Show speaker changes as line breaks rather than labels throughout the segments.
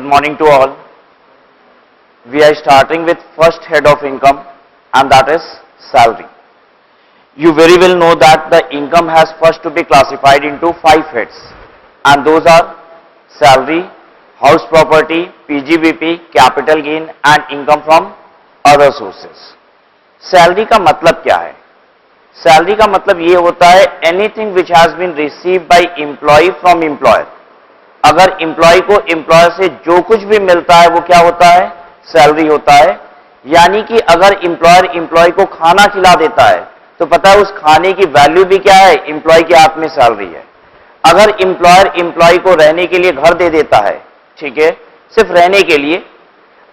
Good morning to all. We are starting with first head of income, and that is salary. You very well know that the income has first to be classified into 5 heads, and those are salary, house property, PGBP, capital gain and income from other sources. Salary का मतलब क्या है? Salary का मतलब ये होता है anything which has been received by employee from employer. अगर एम्प्लॉय को एम्प्लॉयर से जो कुछ भी मिलता है वो क्या होता है? सैलरी होता है. यानी कि अगर एम्प्लॉयर एम्प्लॉय को खाना खिला देता है तो पता है उस खाने की वैल्यू भी क्या है? एम्प्लॉय के हाथ में सैलरी है. अगर एम्प्लॉयर एम्प्लॉय को रहने के लिए घर दे देता है, ठीक है, सिर्फ रहने के लिए,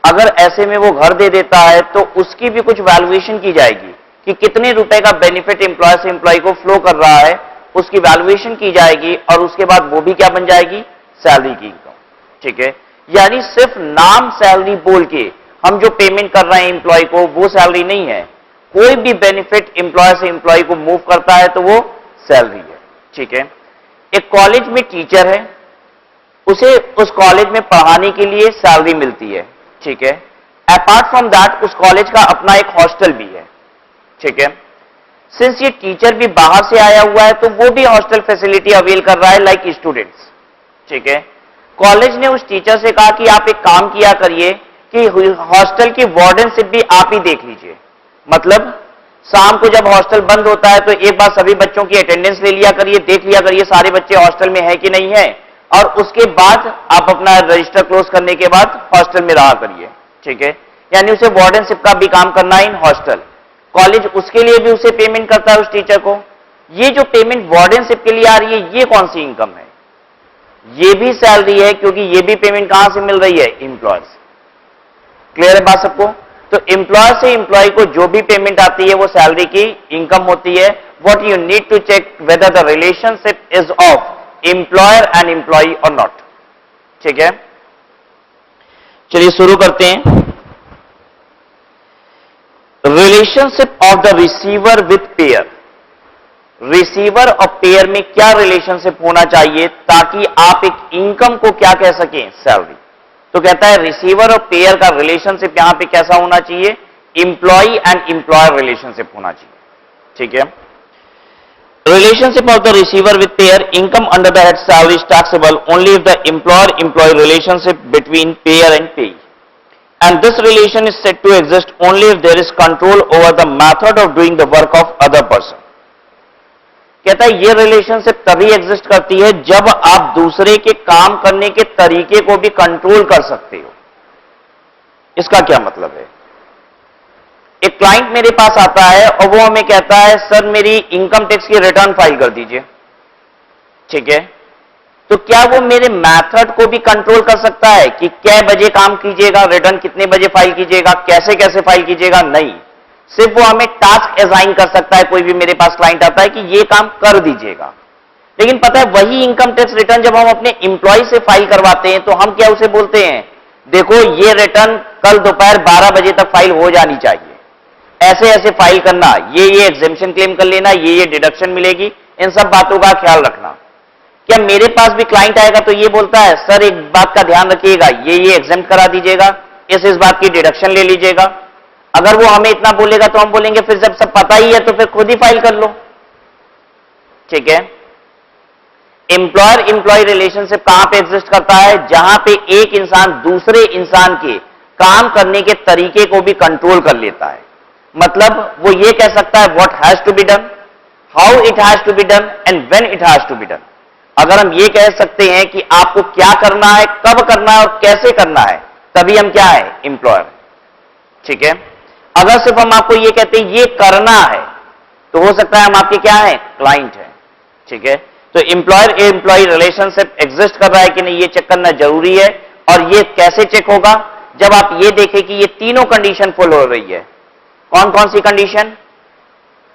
अगर ऐसे में वो घर दे देता है तो उसकी भी कुछ वैल्यूएशन की जाएगी कि कितने रुपए का बेनिफिट एम्प्लॉयर से एम्प्लॉय को फ्लो कर रहा है, उसकी वैल्यूएशन की जाएगी और उसके बाद वो भी क्या बन जाएगी? सैलरी की इनकम. ठीक है, यानी सिर्फ नाम सैलरी बोल के हम जो पेमेंट कर रहे हैं एम्प्लॉय को वो सैलरी नहीं है. कोई भी बेनिफिट एम्प्लॉयर से एम्प्लॉय को मूव करता है तो वो सैलरी है. ठीक है, एक कॉलेज में टीचर है, उसे उस कॉलेज में पढ़ाने के लिए सैलरी मिलती है. ठीक है, अपार्ट फ्रॉम दैट उस कॉलेज का अपना एक हॉस्टल भी है. ठीक है, सिंस ये टीचर भी बाहर से आया हुआ है तो वो भी हॉस्टल फैसिलिटी अवेल कर रहा है लाइक स्टूडेंट्स. ठीक है, कॉलेज ने उस टीचर से कहा कि आप एक काम किया करिए कि हॉस्टल की वार्डनशिप भी आप ही देख लीजिए. मतलब शाम को जब हॉस्टल बंद होता है तो एक बार सभी बच्चों की अटेंडेंस ले लिया करिए, देख लिया करिए सारे बच्चे हॉस्टल में है कि नहीं है, और उसके बाद आप अपना रजिस्टर क्लोज करने के बाद हॉस्टल में रहा करिए. ठीक है, यानी उसे वार्डनशिप का भी काम करना है इन हॉस्टल. कॉलेज उसके लिए भी उसे पेमेंट करता है उस टीचर को. ये जो पेमेंट वार्डनशिप के लिए आ रही है ये कौन सी इनकम है? ये भी सैलरी है, क्योंकि ये भी पेमेंट कहां से मिल रही है? एम्प्लॉयर से. क्लियर है बात सबको? तो एम्प्लॉयर से एम्प्लॉय को जो भी पेमेंट आती है वो सैलरी की इनकम होती है. What you need to check whether the relationship is of employer and employee और नॉट. ठीक है, चलिए शुरू करते हैं. Relationship of the receiver with payer. Receiver और पेयर में क्या रिलेशनशिप होना चाहिए ताकि आप एक इनकम को क्या कह सकें? सैलरी. तो कहता है रिसीवर और पेयर का रिलेशनशिप यहां पे कैसा होना चाहिए? एम्प्लॉय एंड एम्प्लॉयर रिलेशनशिप होना चाहिए. ठीक है, relationship of the receiver with payer income under the head salary is taxable only if the employer employee relationship between payer and payee, and this relation is said to exist only if there is control over the method of doing the work of other person. कहता है ये relationship तभी exist करती है जब आप दूसरे के काम करने के तरीके को भी कंट्रोल कर सकते हो. इसका क्या मतलब है? एक क्लाइंट मेरे पास आता है और वो हमें कहता है सर मेरी इनकम टैक्स की रिटर्न फाइल कर दीजिए. ठीक है, तो क्या वो मेरे मेथड को भी कंट्रोल कर सकता है कि क्या बजे काम कीजिएगा, रिटर्न कितने बजे फाइल कीजिएगा, कैसे कैसे फाइल कीजिएगा? नहीं. सिर्फ वो हमें टास्क असाइन कर सकता है. कोई भी मेरे पास क्लाइंट आता है कि ये काम कर दीजिएगा. लेकिन पता है वही इनकम टैक्स रिटर्न जब हम अपने एम्प्लॉय से फाइल करवाते हैं तो हम क्या उसे बोलते हैं? देखो ये रिटर्न कल दोपहर 12 बजे तक फाइल हो जानी चाहिए, ऐसे ऐसे फाइल करना, ये एग्जेम्पशन क्लेम कर लेना, ये डिडक्शन मिलेगी, इन सब बातों का ख्याल रखना. क्या मेरे पास भी क्लाइंट आएगा तो ये बोलता है सर एक बात का ध्यान रखिएगा, ये एग्जेम्प्ट करा दीजिएगा, इस बात की डिडक्शन ले लीजिएगा? अगर वो हमें इतना बोलेगा तो हम बोलेंगे फिर जब सब पता ही है तो फिर खुद ही फाइल कर लो. ठीक है, एम्प्लॉयर एम्प्लॉय रिलेशनशिप कहां पे एग्जिस्ट करता है? जहां पे एक इंसान दूसरे इंसान के काम करने के तरीके को भी कंट्रोल कर लेता है. मतलब वो ये कह सकता है what has to be done, how it has to be done and when it has to be done. अगर हम ये कह सकते हैं कि आपको क्या करना है, कब करना है और कैसे करना है, तभी हम क्या है? एम्प्लॉयर. ठीक है, अगर सिर्फ हम आपको ये कहते हैं ये करना है तो हो सकता है हम आपके क्या है? क्लाइंट है. ठीक है, तो एम्प्लॉयर एम्प्लॉय रिलेशनशिप एग्जिस्ट कर रहा है कि नहीं ये चेक करना जरूरी है. और ये कैसे चेक होगा? जब आप ये देखें कि ये तीनों कंडीशन फुल हो रही है. कौन कौन सी कंडीशन?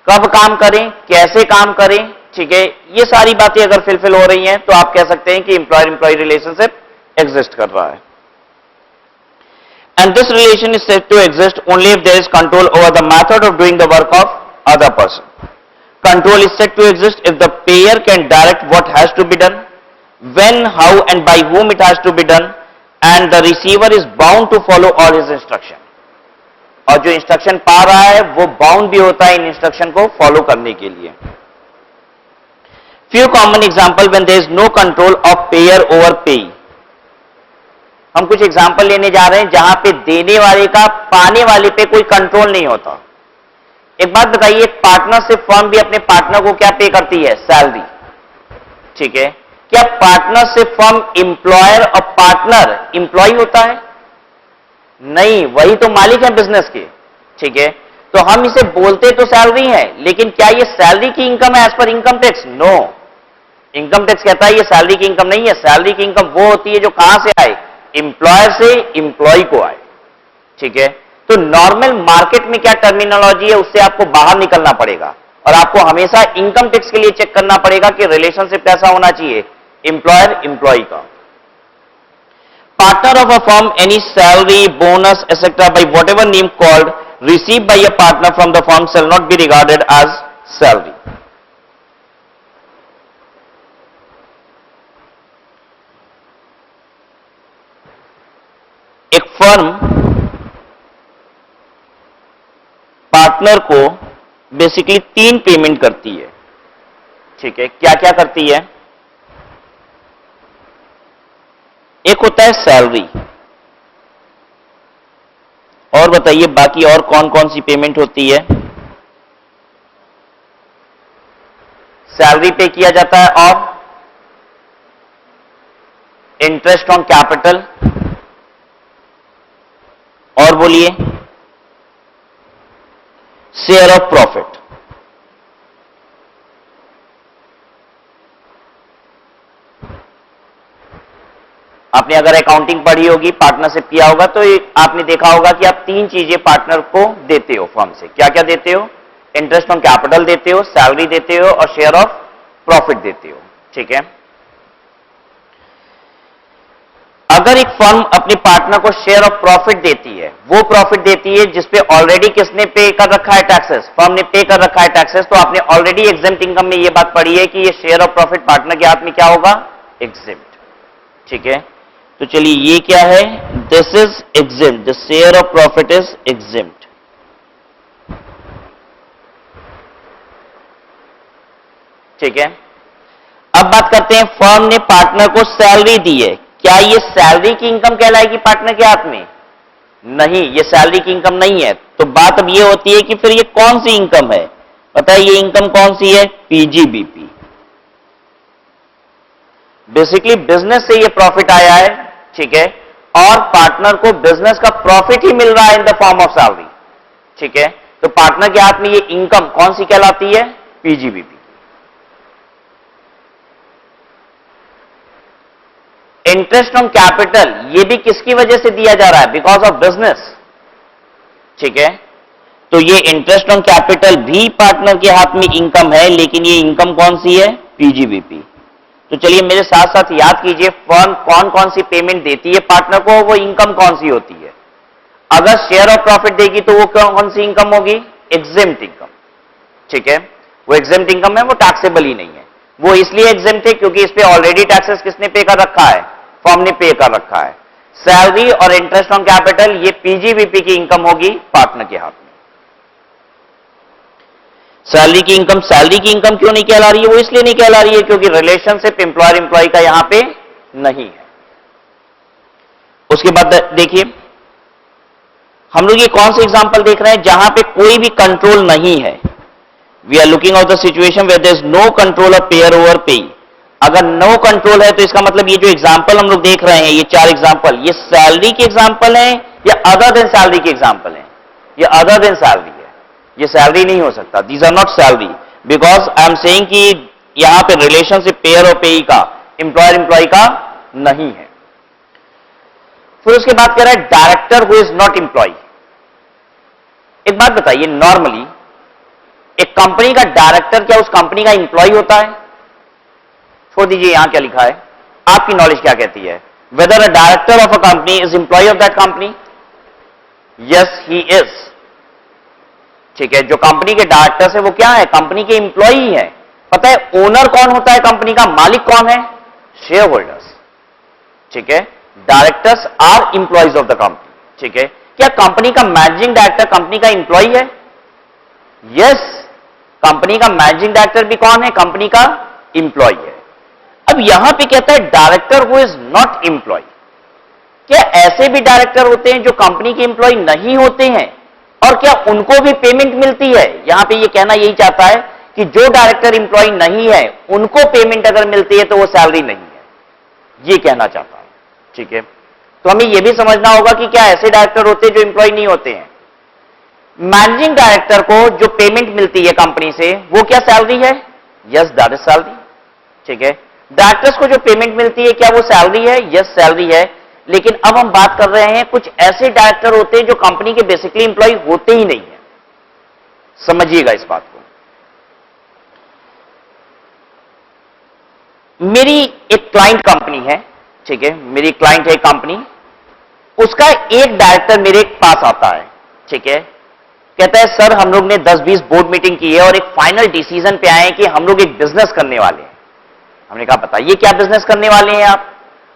कब काम करें, कैसे काम करें. ठीक है, ये सारी बातें अगर फिलफिल हो रही हैं तो आप कह सकते हैं कि एम्प्लॉयर एम्प्लॉय रिलेशनशिप एग्जिस्ट कर रहा है. And this relation is said to exist only if there is control over the method of doing the work of other person. Control is said to exist if the payer can direct what has to be done, when, how and by whom it has to be done, and the receiver is bound to follow all his instruction, और जो instruction पा रहा है वो bound भी होता है इन instruction को फॉलो करने के लिए। Few common example when there is no control of payer over payee. हम कुछ एग्जाम्पल लेने जा रहे हैं जहां पे देने वाले का पाने वाले पे कोई कंट्रोल नहीं होता। एक बात बताइए, पार्टनरशिप फर्म भी अपने पार्टनर को क्या पे करती है? सैलरी, ठीक है। क्या पार्टनरशिप फर्म एम्प्लॉयर और पार्टनर एम्प्लॉय होता है? नहीं, वही तो मालिक है बिजनेस के, ठीक है। तो हम इसे बोलते तो सैलरी है, लेकिन क्या ये सैलरी की इनकम है as per income tax? No, income tax कहता है ये सैलरी की इनकम नहीं है। सैलरी की इनकम वो होती है जो कहां से आए? एम्प्लॉयर से एम्प्लॉय को आए, ठीक है। तो नॉर्मल मार्केट में क्या टर्मिनोलॉजी है उससे आपको बाहर निकलना पड़ेगा, और आपको हमेशा इनकम टैक्स के लिए चेक करना पड़ेगा कि रिलेशनशिप कैसा होना चाहिए, एम्प्लॉयर एम्प्लॉय का। Partner of a firm, any salary, bonus, etc. by whatever name called received by a partner from the firm shall not be regarded as salary. एक फर्म पार्टनर को basically 3 payment करती है, ठीक है। क्या क्या करती है? एक होता है सैलरी, और बताइए बाकी और कौन कौन सी पेमेंट होती है? सैलरी पे किया जाता है, और इंटरेस्ट ऑन कैपिटल, और बोलिए शेयर ऑफ प्रॉफिट। आपने अगर अकाउंटिंग पढ़ी होगी, पार्टनरशिप किया होगा, तो आपने देखा होगा कि आप 3 चीजें पार्टनर को देते हो फर्म से। क्या क्या देते हो? इंटरेस्ट ऑन कैपिटल देते हो, सैलरी देते हो, और शेयर ऑफ प्रॉफिट देते हो, ठीक है। अगर एक फर्म अपने पार्टनर को शेयर ऑफ प्रॉफिट देती है, वो प्रॉफिट देती है जिसपे ऑलरेडी किसने पे कर रखा है? टैक्सेस। फर्म ने पे कर रखा है टैक्सेस, तो आपने ऑलरेडी एग्जेम्प्ट इनकम में ये बात पढ़ी है कि ये शेयर ऑफ प्रॉफिट पार्टनर के हाथ में क्या होगा? एग्जेम्प्ट, ठीक है। तो चलिए ये क्या है? This is exempt, the share of profit is exempt, ठीक है। अब बात करते हैं, फर्म ने पार्टनर को सैलरी दी है, क्या ये सैलरी की इनकम कहलाएगी पार्टनर के हाथ में? नहीं, ये सैलरी की इनकम नहीं है। तो बात अब ये होती है कि फिर ये कौन सी इनकम है? पता है ये इनकम कौन सी है? पीजीबीपी। बेसिकली बिजनेस से ये प्रॉफिट आया है, ठीक है, और पार्टनर को बिजनेस का प्रॉफिट ही मिल रहा है in the form of salary, ठीक है। तो पार्टनर के हाथ में ये इनकम कौन सी कहलाती है? पीजीबीपी। इंटरेस्ट ऑन कैपिटल, ये भी किसकी वजह से दिया जा रहा है? बिकॉज ऑफ बिजनेस, ठीक है। तो ये इंटरेस्ट ऑन कैपिटल भी पार्टनर के हाथ में इनकम है, लेकिन ये इनकम कौन सी है? पीजीबीपी। तो चलिए मेरे साथ साथ याद कीजिए, फर्म कौन कौन सी पेमेंट देती है पार्टनर को, वो इनकम कौन सी होती है? अगर शेयर ऑफ प्रॉफिट देगी तो वो कौन सी इनकम होगी? एग्जेम्प्ट इनकम, ठीक है। वो एग्जेम्प्ट इनकम है, वो टैक्सेबल ही नहीं है। वो इसलिए एग्जेम्प्ट है क्योंकि इस पे ऑलरेडी टैक्सेस किसने पे कर रखा है? फर्म ने पे कर रखा है। सैलरी और इंटरेस्ट ऑन कैपिटल ये पीजीबीपी की इनकम होगी पार्टनर के हाथ में। सैलरी की इनकम क्यों नहीं कहला रही है? वो इसलिए नहीं कहला रही है क्योंकि रिलेशनशिप एम्प्लॉयर एम्प्लॉय का यहां पे नहीं है। उसके बाद देखिए, हम लोग ये कौन से एग्जांपल देख रहे हैं जहां पे कोई भी कंट्रोल नहीं है? We are looking of the situation where there is no control of payer over pay. अगर नो कंट्रोल है तो इसका मतलब ये जो एग्जांपल हम लोग देख रहे हैं, ये 4 एग्जांपल, ये सैलरी के एग्जांपल हैं या अदर देन सैलरी के एग्जांपल हैं? ये अदर देन सैलरी है, ये सैलरी नहीं हो सकता। These are not salary, because I am saying कि यहां पे रिलेशनशिप पेयर और पेई का, एम्प्लॉयर एम्प्लॉय का नहीं है। फिर उसके बाद कह रहा है director who is not employee. एक बात बताइए, नॉर्मली एक कंपनी का डायरेक्टर क्या उस कंपनी का एम्प्लॉय होता है? छोड़ दीजिए यहां क्या लिखा है, आपकी नॉलेज क्या कहती है? Whether a director of a company is employee of that company? Yes he is, ठीक है। जो कंपनी के डायरेक्टर है वो क्या है? कंपनी के एम्प्लॉय ही है। पता है ओनर कौन होता है कंपनी का? मालिक कौन है? शेयर होल्डर्स, ठीक है। Directors are employees of the company, ठीक है। क्या कंपनी का मैनेजिंग डायरेक्टर कंपनी का इंप्लॉय है? यस, कंपनी का मैनेजिंग डायरेक्टर भी कौन है? कंपनी का इंप्लॉय है। अब यहां पे कहता है director who is not employee. क्या ऐसे भी डायरेक्टर होते हैं जो कंपनी के इंप्लॉय नहीं होते हैं, और क्या उनको भी पेमेंट मिलती है? यहां पे ये कहना यही चाहता है कि जो डायरेक्टर इंप्लॉय नहीं है उनको पेमेंट अगर मिलती है तो वो सैलरी नहीं है, ये कहना चाहता है, ठीक है। तो हमें यह भी समझना होगा कि क्या ऐसे डायरेक्टर होते हैं जो इंप्लॉय नहीं होते हैं। मैनेजिंग डायरेक्टर को जो पेमेंट मिलती है कंपनी से वो क्या सैलरी है? यस, दैट इज सैलरी, ठीक है। डायरेक्टर्स को जो पेमेंट मिलती है क्या वो सैलरी है? यस, सैलरी है। लेकिन अब हम बात कर रहे हैं कुछ ऐसे डायरेक्टर होते हैं जो कंपनी के बेसिकली इंप्लॉय होते ही नहीं है। समझिएगा इस बात को। मेरी एक क्लाइंट कंपनी है, ठीक है, मेरी क्लाइंट है कंपनी, उसका एक डायरेक्टर मेरे पास आता है, ठीक है। कहता है सर हम लोग ने 10-20 बोर्ड मीटिंग की है और एक फाइनल डिसीजन पे आए हैं कि हम लोग एक बिजनेस करने वाले हैं। हमने कहा बताइए क्या बिजनेस करने वाले हैं आप?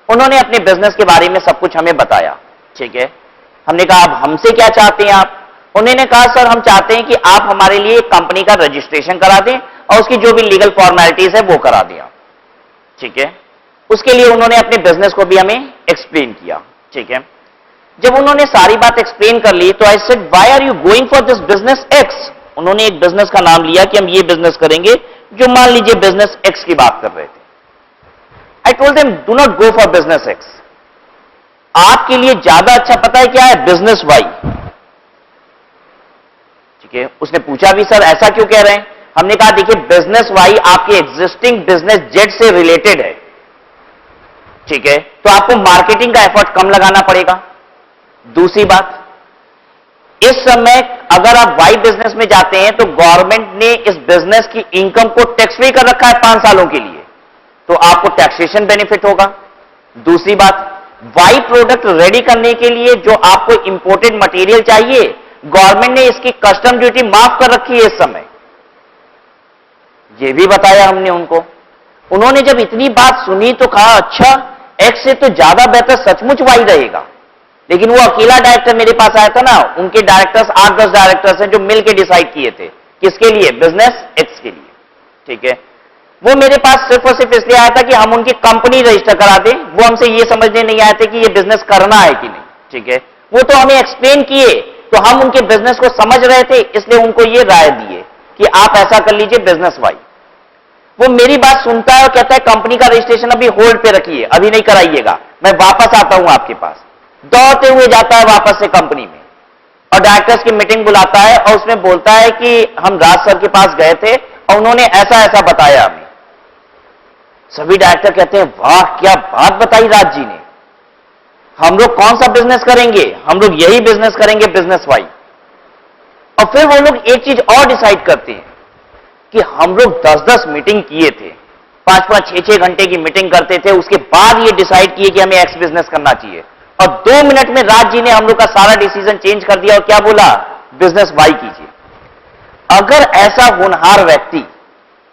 उन्होंने अपने बिजनेस के बारे में सब कुछ हमें बताया, ठीक है। हमने कहा अब हमसे क्या चाहते हैं आप? उन्होंने कहा सर हम चाहते हैं कि आप हमारे लिए कंपनी का रजिस्ट्रेशन करा दें और उसकी जो भी लीगल फॉर्मेलिटीज है वो करा दें आप, ठीक है। उसके लिए उन्होंने अपने बिजनेस को भी हमें एक्सप्लेन किया, ठीक है। जब उन्होंने सारी बात एक्सप्लेन कर ली तो I said why are you going for this business X? उन्होंने एक बिजनेस का नाम लिया कि हम ये बिजनेस करेंगे, जो मान लीजिए बिजनेस एक्स की बात कर रहे थे। I told them do not go for business x, आपके लिए ज्यादा अच्छा पता है क्या है? बिजनेस वाई, ठीक है। उसने पूछा भी सर ऐसा क्यों कह रहे हैं? हमने कहा देखिए बिजनेस वाई आपके एग्जिस्टिंग बिजनेस जेड से रिलेटेड है, ठीक है, तो आपको मार्केटिंग का एफर्ट कम लगाना पड़ेगा। दूसरी बात, इस समय अगर आप वाई बिजनेस में जाते हैं तो गवर्नमेंट ने इस बिजनेस की इनकम को टैक्स फ्री कर रखा है 5 सालों के लिए, तो आपको टैक्सेशन बेनिफिट होगा। दूसरी बात, वाई प्रोडक्ट रेडी करने के लिए जो आपको इंपोर्टेड मटेरियल चाहिए, गवर्नमेंट ने इसकी कस्टम ड्यूटी माफ कर रखी है इस समय, यह भी बताया हमने उनको। उन्होंने जब इतनी बात सुनी तो कहा अच्छा एक्स से तो ज्यादा बेहतर सचमुच वाई रहेगा। लेकिन वो अकेला डायरेक्टर मेरे पास आया था ना, उनके डायरेक्टर्स 8-10 डायरेक्टर्स हैं जो मिलकर डिसाइड किए थे किसके लिए? बिजनेस एक्स के लिए, ठीक है। वो मेरे पास सिर्फ और सिर्फ इसलिए आया था कि हम उनकी कंपनी रजिस्टर करा दें, वो हमसे ये समझने नहीं आए थे कि ये बिजनेस करना है कि नहीं, ठीक है। वो तो हमें एक्सप्लेन किए, तो हम उनके बिजनेस को समझ रहे थे, इसलिए उनको ये राय दिए कि आप ऐसा कर लीजिए बिजनेस वाई। वो मेरी बात सुनता है और कहता है कंपनी का रजिस्ट्रेशन अभी होल्ड पे रखिए, अभी नहीं कराइएगा, मैं वापस आता हूं आपके पास। दौड़ते हुए जाता है वापस से कंपनी में और डायरेक्टर्स की मीटिंग बुलाता है और उसमें बोलता है कि हम राज सर के पास गए थे और उन्होंने ऐसा ऐसा बताया हमें। सभी डायरेक्टर कहते हैं वाह क्या बात बताई राज जी ने, हम लोग कौन सा बिजनेस करेंगे? हम लोग यही बिजनेस करेंगे, बिजनेस वाई। और फिर वो लोग एक चीज और डिसाइड करते हैं कि हम लोग 10-10 मीटिंग किए थे, 5-5, 6-6 घंटे की मीटिंग करते थे, उसके बाद ये डिसाइड किए कि हमें एक्स बिजनेस करना चाहिए। और 2 मिनट में राज जी ने हम लोग का सारा डिसीजन चेंज कर दिया और क्या बोला? बिजनेस वाई कीजिए। अगर ऐसा होनहार व्यक्ति,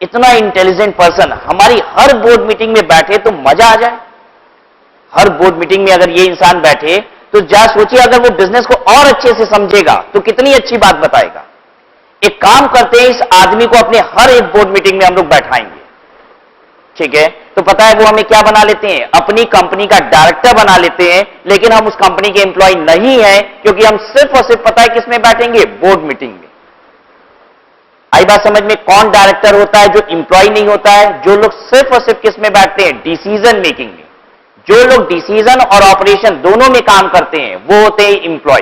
इतना इंटेलिजेंट पर्सन हमारी हर बोर्ड मीटिंग में बैठे तो मजा आ जाए। हर बोर्ड मीटिंग में अगर ये इंसान बैठे तो जा सोचिए अगर वो बिजनेस को और अच्छे से समझेगा तो कितनी अच्छी बात बताएगा। एक काम करते हैं, इस आदमी को अपने हर एक बोर्ड मीटिंग में हम लोग बैठाएंगे, ठीक है। तो पता है वो हमें क्या बना लेते हैं? अपनी कंपनी का डायरेक्टर बना लेते हैं, लेकिन हम उस कंपनी के एम्प्लॉय नहीं है, क्योंकि हम सिर्फ और सिर्फ पता है किसमें बैठेंगे? बोर्ड मीटिंग में। आई बात समझ में? कौन डायरेक्टर होता है जो इंप्लॉय नहीं होता है? जो लोग सिर्फ और सिर्फ किसमें बैठते हैं? डिसीजन मेकिंग में। जो लोग डिसीजन और ऑपरेशन दोनों में काम करते हैं वो होते हैं इंप्लॉय।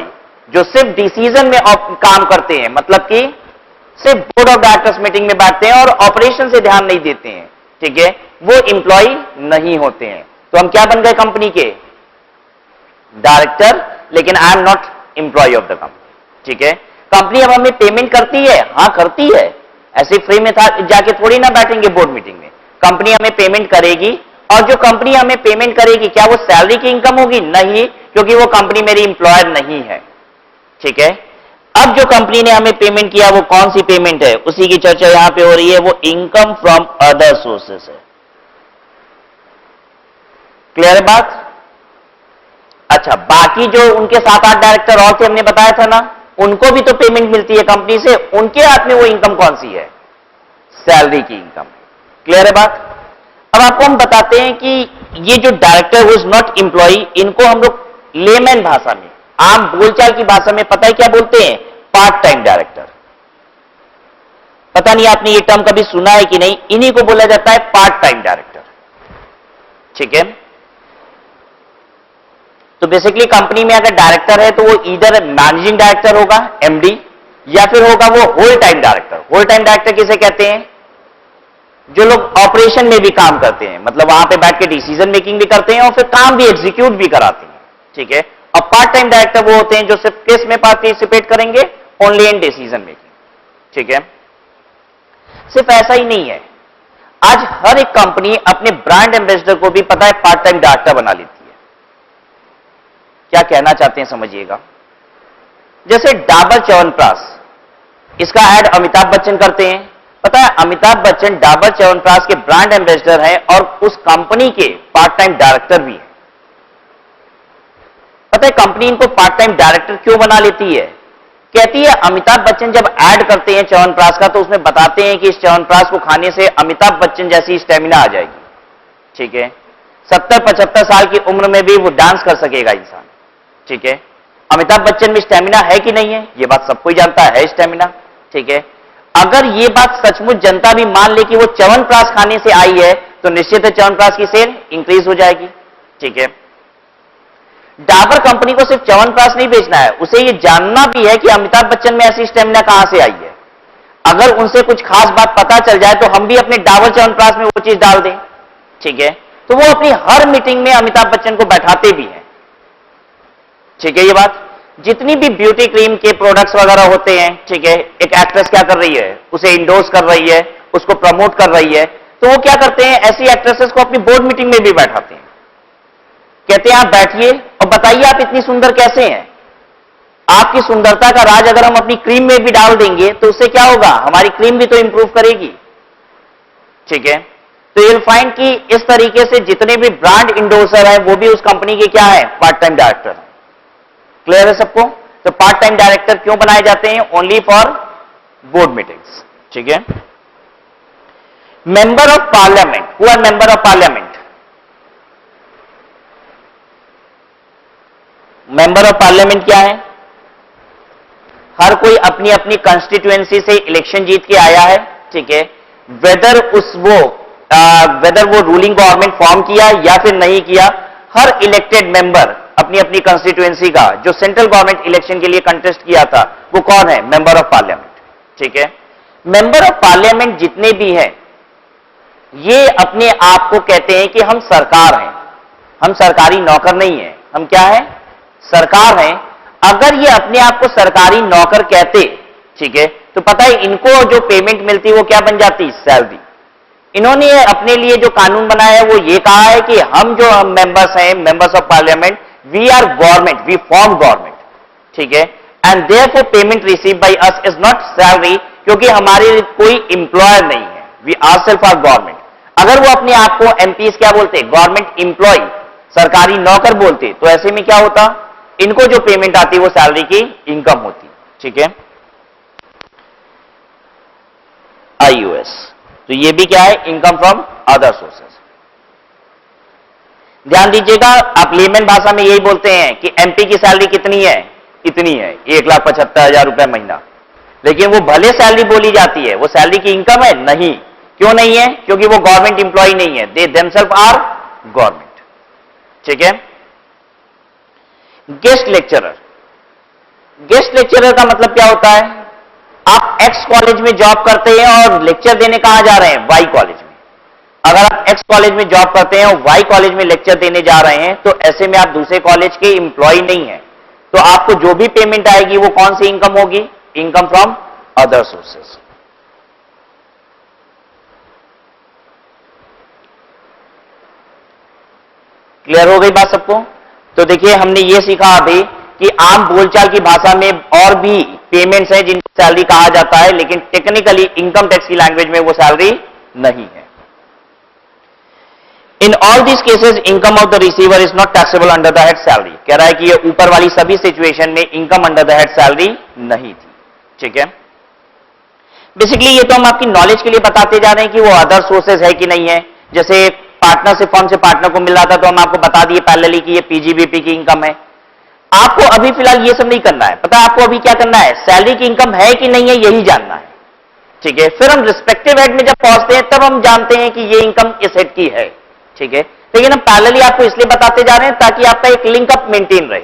जो सिर्फ डिसीजन में काम करते हैं, मतलब कि सिर्फ बोर्ड ऑफ डायरेक्टर्स मीटिंग में बैठते हैं और ऑपरेशन से ध्यान नहीं देते हैं, ठीक है, वो इंप्लॉय नहीं होते हैं। तो हम क्या बन गए? कंपनी के डायरेक्टर, लेकिन I am not employee of the company, ठीक है। कंपनी अब हमें पेमेंट करती है, हां करती है, ऐसे फ्री में था जाके थोड़ी ना बैठेंगे बोर्ड मीटिंग में। कंपनी हमें पेमेंट करेगी और जो कंपनी हमें पेमेंट करेगी क्या वो सैलरी की इनकम होगी? नहीं, क्योंकि वो कंपनी मेरी इंप्लॉयर नहीं है, ठीक है। अब जो कंपनी ने हमें पेमेंट किया वो कौन सी पेमेंट है? उसी की चर्चा यहां पे हो रही है, वो इनकम फ्रॉम अदर सोर्सेस है। क्लियर है बात? अच्छा, बाकी जो उनके 7-8 डायरेक्टर और थे, हमने बताया था ना, उनको भी तो पेमेंट मिलती है कंपनी से, उनके हाथ में वो इनकम कौन सी है? सैलरी की इनकम। क्लियर है बात? अब आपको हम बताते हैं कि ये जो director who is not employee, इनको हम लोग लेमैन भाषा में, आम बोलचाल की भाषा में पता है क्या बोलते हैं? Part time director. पता नहीं आपने ये टर्म कभी सुना है कि नहीं, इन्हीं को बोला जाता है पार्ट टाइम डायरेक्टर। ठीक है, तो बेसिकली कंपनी में अगर डायरेक्टर है तो वो इधर मैनेजिंग डायरेक्टर होगा, एमडी, या फिर होगा वो whole time director. Whole time director किसे कहते हैं? जो लोग ऑपरेशन में भी काम करते हैं, मतलब वहां पे बैठ के डिसीजन मेकिंग भी करते हैं और फिर काम भी एग्जीक्यूट भी कराते हैं। ठीक है, और पार्ट टाइम डायरेक्टर वो होते हैं जो सिर्फ किस में पार्टिसिपेट करेंगे? Only in decision making. ठीक है, सिर्फ ऐसा ही नहीं है, आज हर एक कंपनी अपने ब्रांड एम्बेसडर को भी पता है पार्ट टाइम डायरेक्टर बना लेती है। क्या कहना चाहते हैं समझिएगा। जैसे डाबर च्यवनप्राश, इसका ऐड अमिताभ बच्चन करते हैं। पता है अमिताभ बच्चन डाबर च्यवनप्राश के ब्रांड एम्बेसडर हैं और उस कंपनी के पार्ट टाइम डायरेक्टर भी हैं। पता है कंपनी इनको पार्ट टाइम डायरेक्टर क्यों बना लेती है? कहती है अमिताभ बच्चन जब ऐड करते हैं च्यवनप्राश का तो उसमें बताते हैं कि इस च्यवनप्राश को खाने से अमिताभ बच्चन जैसी स्टेमिना आ जाएगी। ठीक है, 70-75 साल की उम्र में भी वो डांस कर सकेगा इंसान। ठीक है, अमिताभ बच्चन में स्टेमिना है कि नहीं है? ये बात सबको ही जानता है स्टेमिना। ठीक है, अगर ये बात सचमुच जनता भी मान ले कि वो च्यवनप्राश खाने से आई है तो निश्चित है च्यवनप्राश की सेल इंक्रीज हो जाएगी। ठीक है, डाबर कंपनी को सिर्फ च्यवनप्राश नहीं बेचना है, उसे ये जानना भी है कि अमिताभ बच्चन में ऐसी स्टेमिना कहां से आई है। अगर उनसे कुछ खास बात पता चल जाए तो हम भी अपने डाबर च्यवनप्राश में वो चीज डाल दें। ठीक है, तो वो अपनी हर मीटिंग में अमिताभ बच्चन को बैठाते भी हैं। ठीक है, ये बात जितनी भी ब्यूटी क्रीम के प्रोडक्ट्स वगैरह होते हैं, ठीक है, एक एक्ट्रेस क्या कर रही है? उसे इंडोर्स कर रही है, उसको प्रमोट कर रही है, तो वो क्या करते हैं? ऐसी एक्ट्रेसेस को अपनी बोर्ड मीटिंग में भी बैठाते हैं। कहते हैं आप बैठिए और बताइए आप इतनी सुंदर कैसे हैं। आपकी सुंदरता का राज अगर हम अपनी क्रीम में भी डाल देंगे तो उससे क्या होगा? हमारी क्रीम भी तो इंप्रूव करेगी। ठीक है, तो you'll find कि इस तरीके से जितने भी ब्रांड इंडोर्सर है वो भी उस कंपनी के क्या है? पार्ट टाइम डायरेक्टर है। क्लियर है सबको? तो पार्ट टाइम डायरेक्टर क्यों बनाए जाते हैं? Only for board meetings. ठीक है, member of parliament, who are member of parliament? Member of parliament क्या है? हर कोई अपनी अपनी कंस्टिट्यूएंसी से इलेक्शन जीत के आया है। ठीक है, वेदर वो रूलिंग गवर्नमेंट फॉर्म किया या फिर नहीं किया, हर इलेक्टेड मेंबर अपनी अपनी कंस्टिट्यूएंसी का जो सेंट्रल गवर्नमेंट इलेक्शन के लिए कंटेस्ट किया था वो कौन है? Member of parliament. ठीक है, मेंबर ऑफ पार्लियामेंट जितने भी हैं ये अपने आप को कहते हैं कि हम सरकार हैं, हम सरकारी नौकर नहीं हैं, हम क्या हैं? सरकार हैं। अगर ये अपने आप को सरकारी नौकर कहते, ठीक है, तो पता है इनको जो पेमेंट मिलती वो क्या बन जाती? सैलरी। इन्होंने अपने लिए जो कानून बनाया है वो ये कहा है कि हम जो मेंबर्स हैं, members of parliament, we are government, we form government. ठीक है, and therefore payment receive by us is not salary, क्योंकि हमारे कोई एम्प्लॉयर नहीं है, वी आवरसेल्फ आर गवर्नमेंट। अगर वो अपने आप को एमपीज क्या बोलते? गवर्नमेंट एम्प्लॉय, सरकारी नौकर बोलते, तो ऐसे में क्या होता? इनको जो पेमेंट आती वो सैलरी की इनकम होती। ठीक है, आईओएस, तो ये भी क्या है? Income from other sources. ध्यान दीजिएगा, आप लेमन भाषा में यही बोलते हैं कि एमपी की सैलरी कितनी है? इतनी है, 1,75,000 रुपए महीना। लेकिन वो भले सैलरी बोली जाती है, वो सैलरी की इनकम है? नहीं। क्यों नहीं है? क्योंकि वो गवर्नमेंट इंप्लॉय नहीं है, दे देमसेल्फ आर गवर्नमेंट। ठीक है, गेस्ट लेक्चरर, गेस्ट लेक्चरर का मतलब क्या होता है? आप एक्स कॉलेज में जॉब करते हैं और लेक्चर देने कहां जा रहे हैं? वाई कॉलेज में। अगर आप एक्स कॉलेज में जॉब करते हैं और वाई कॉलेज में लेक्चर देने जा रहे हैं तो ऐसे में आप दूसरे कॉलेज के एम्प्लॉय नहीं है, तो आपको जो भी पेमेंट आएगी वो कौन सी इनकम होगी? Income from other sources. Clear हो गई बात सबको? तो देखिए हमने ये सीखा अभी कि आम बोलचाल की भाषा में और भी पेमेंट्स हैं जिनको सैलरी कहा जाता है, लेकिन टेक्निकली इनकम टैक्स की लैंग्वेज में वो सैलरी नहीं है। In all these cases income of the receiver is not taxable under the head salary. कह रहा है कि ये ऊपर वाली सभी सिचुएशन में income under the head salary नहीं थी। ठीक है, बेसिकली ये तो हम आपकी नॉलेज के लिए बताते जा रहे हैं कि वो अदर सोर्सेज है कि नहीं है। जैसे पार्टनर से फर्म से पार्टनर को मिल रहा था तो हम आपको बता दिए पैरेलली कि ये पीजीबीपी की इनकम है। आपको अभी फिलहाल ये सब नहीं करना है, पता है आपको अभी क्या करना है, सैलरी की इनकम है कि नहीं है यही जानना है। ठीक है, फिर हम रिस्पेक्टिव हेड में जब पहुंचते हैं तब हम जानते हैं कि ये इनकम इस हेड की है। ठीक है, लेकिन हम पैरेलली आपको इसलिए बताते जा रहे हैं ताकि आपका एक लिंकअप मेंटेन रहे।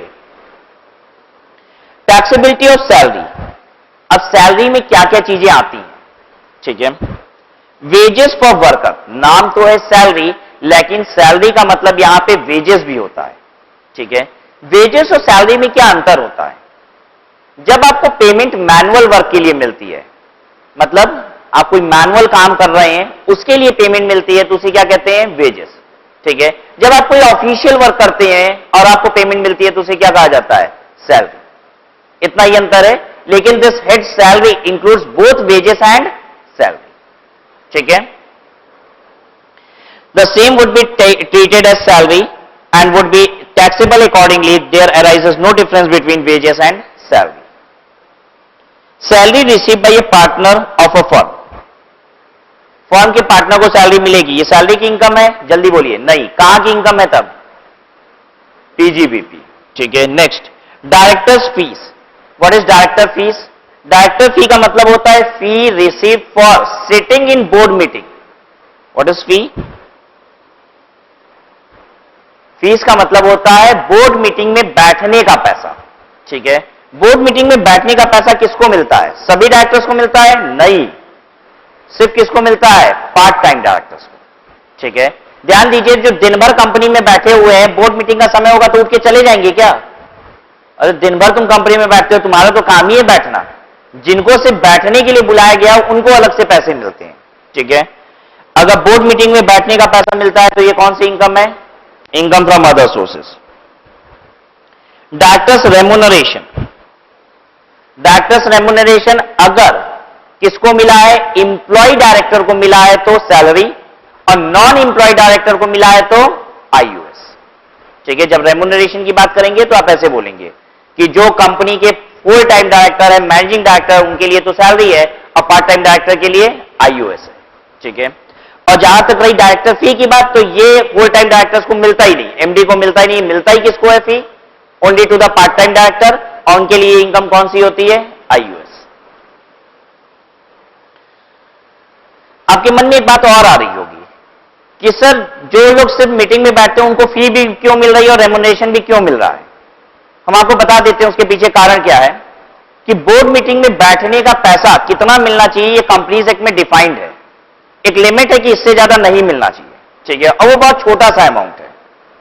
टैक्सेबिलिटी ऑफ सैलरी, अब सैलरी में क्या क्या चीजें आती हैं। ठीक है, वेजेस फॉर वर्कर, नाम तो है सैलरी लेकिन सैलरी का मतलब यहां पे वेजेस भी होता है। ठीक है, वेजेस और सैलरी में क्या अंतर होता है। जब आपको पेमेंट मैनुअल वर्क के लिए मिलती है, मतलब आप कोई मैनुअल काम कर रहे हैं उसके लिए पेमेंट मिलती है तो उसे क्या कहते हैं, वेजेस। ठीक है, जब आप कोई ऑफिशियल वर्क करते हैं और आपको पेमेंट मिलती है तो उसे क्या कहा जाता है, सैलरी। इतना ही अंतर है, लेकिन this head salary includes both wages and salary. ठीक है, the same would be treated as salary and would be taxable accordingly. There arises no difference between wages and salary. Salary receive by a partner of a firm, firm के partner को salary मिलेगी, ये salary की income है, जल्दी बोलिए, नहीं, कहां की इनकम है तब, पीजीबीपी। ठीक है, next directors fees. What is director fees, director fee का मतलब होता है fee receive for sitting in board meeting. What is fee, fees का मतलब होता है बोर्ड मीटिंग में बैठने का पैसा। ठीक है, बोर्ड मीटिंग में बैठने का पैसा किसको मिलता है, सभी डायरेक्टर्स को मिलता है, नहीं, सिर्फ किसको मिलता है, पार्ट टाइम डायरेक्टर्स को। ठीक है, ध्यान दीजिए, जो दिन भर कंपनी में बैठे हुए हैं, बोर्ड मीटिंग का समय होगा तो उठ के चले जाएंगे क्या, अरे दिन भर तुम कंपनी में बैठते हो, तुम्हारा तो काम ही है बैठना। जिनको सिर्फ बैठने के लिए बुलाया गया उनको अलग से पैसे मिलते हैं। ठीक है, अगर बोर्ड मीटिंग में बैठने का पैसा मिलता है तो ये कौन सी इनकम है, income from other sources. Directors remuneration, directors remuneration अगर किसको मिला है, इंप्लॉय डायरेक्टर को मिला है तो सैलरी, और नॉन इंप्लॉय डायरेक्टर को मिला है तो आईयूएस। ठीक है, जब रेम्यूनरेशन की बात करेंगे तो आप ऐसे बोलेंगे कि जो कंपनी के फुल टाइम डायरेक्टर है, मैनेजिंग डायरेक्टर, उनके लिए तो सैलरी है और पार्ट टाइम डायरेक्टर के लिए आईयूएस है। ठीक है, और जहां तक रही डायरेक्टर फी की बात, तो ये फुल टाइम डायरेक्टर्स को मिलता ही नहीं, एमडी को मिलता ही नहीं, मिलता ही किसको है fee, only to the part time director, और उनके लिए इनकम कौन सी होती है, आईयूएस। आपके मन में एक बात और आ रही होगी कि सर जो लोग सिर्फ मीटिंग में बैठते हैं उनको फी भी क्यों मिल रही है और रेम्यूनरेशन भी क्यों मिल रहा है। हम आपको बता देते हैं उसके पीछे कारण क्या है कि बोर्ड मीटिंग में बैठने का पैसा कितना मिलना चाहिए ये कंपनीज एक्ट में डिफाइंड है, एक लिमिट है कि इससे ज्यादा नहीं मिलना चाहिए। ठीक है, और वो बहुत छोटा सा अमाउंट है।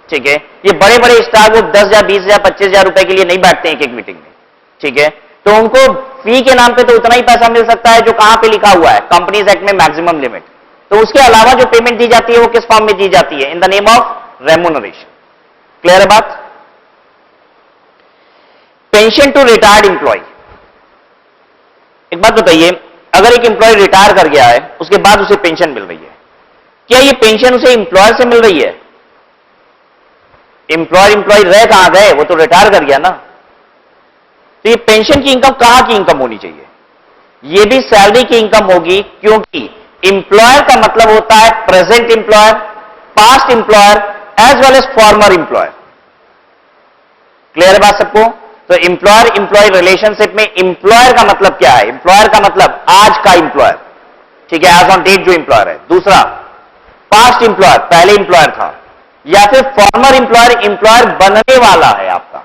ठीक है, ये बड़े बड़े स्टार वो 10,000 20,000 25,000 रुपए के लिए नहीं बैठते हैं एक एक मीटिंग में। ठीक है, तो उनको फी के नाम पे तो उतना ही पैसा मिल सकता है जो कहां पे लिखा हुआ है, कंपनीज एक्ट में मैक्सिमम लिमिट। तो उसके अलावा जो पेमेंट दी जाती है वो किस फॉर्म में दी जाती है, in the name of remuneration. Clear है बात। पेंशन टू रिटायर्ड इंप्लॉय, एक बात बताइए, अगर एक इंप्लॉय रिटायर कर गया है उसके बाद उसे पेंशन मिल रही है, क्या ये पेंशन उसे इंप्लॉयर से मिल रही है, इंप्लॉय रह कहां गए, वो तो रिटायर कर गया ना। तो ये पेंशन की इनकम कहां की इनकम होनी चाहिए, ये भी सैलरी की इनकम होगी, क्योंकि इंप्लॉयर का मतलब होता है present employer, past employer as well as former employer. Clear है बात सबको। तो इंप्लॉयर इंप्लॉय रिलेशनशिप में इंप्लॉयर का मतलब क्या है, इंप्लॉयर का मतलब आज का इंप्लॉयर। ठीक है, एज ऑन डेट जो इंप्लॉयर है। दूसरा पास्ट इंप्लॉयर, पहले इंप्लॉयर था, या फिर फॉर्मर इंप्लॉयर, इंप्लॉयर बनने वाला है आपका।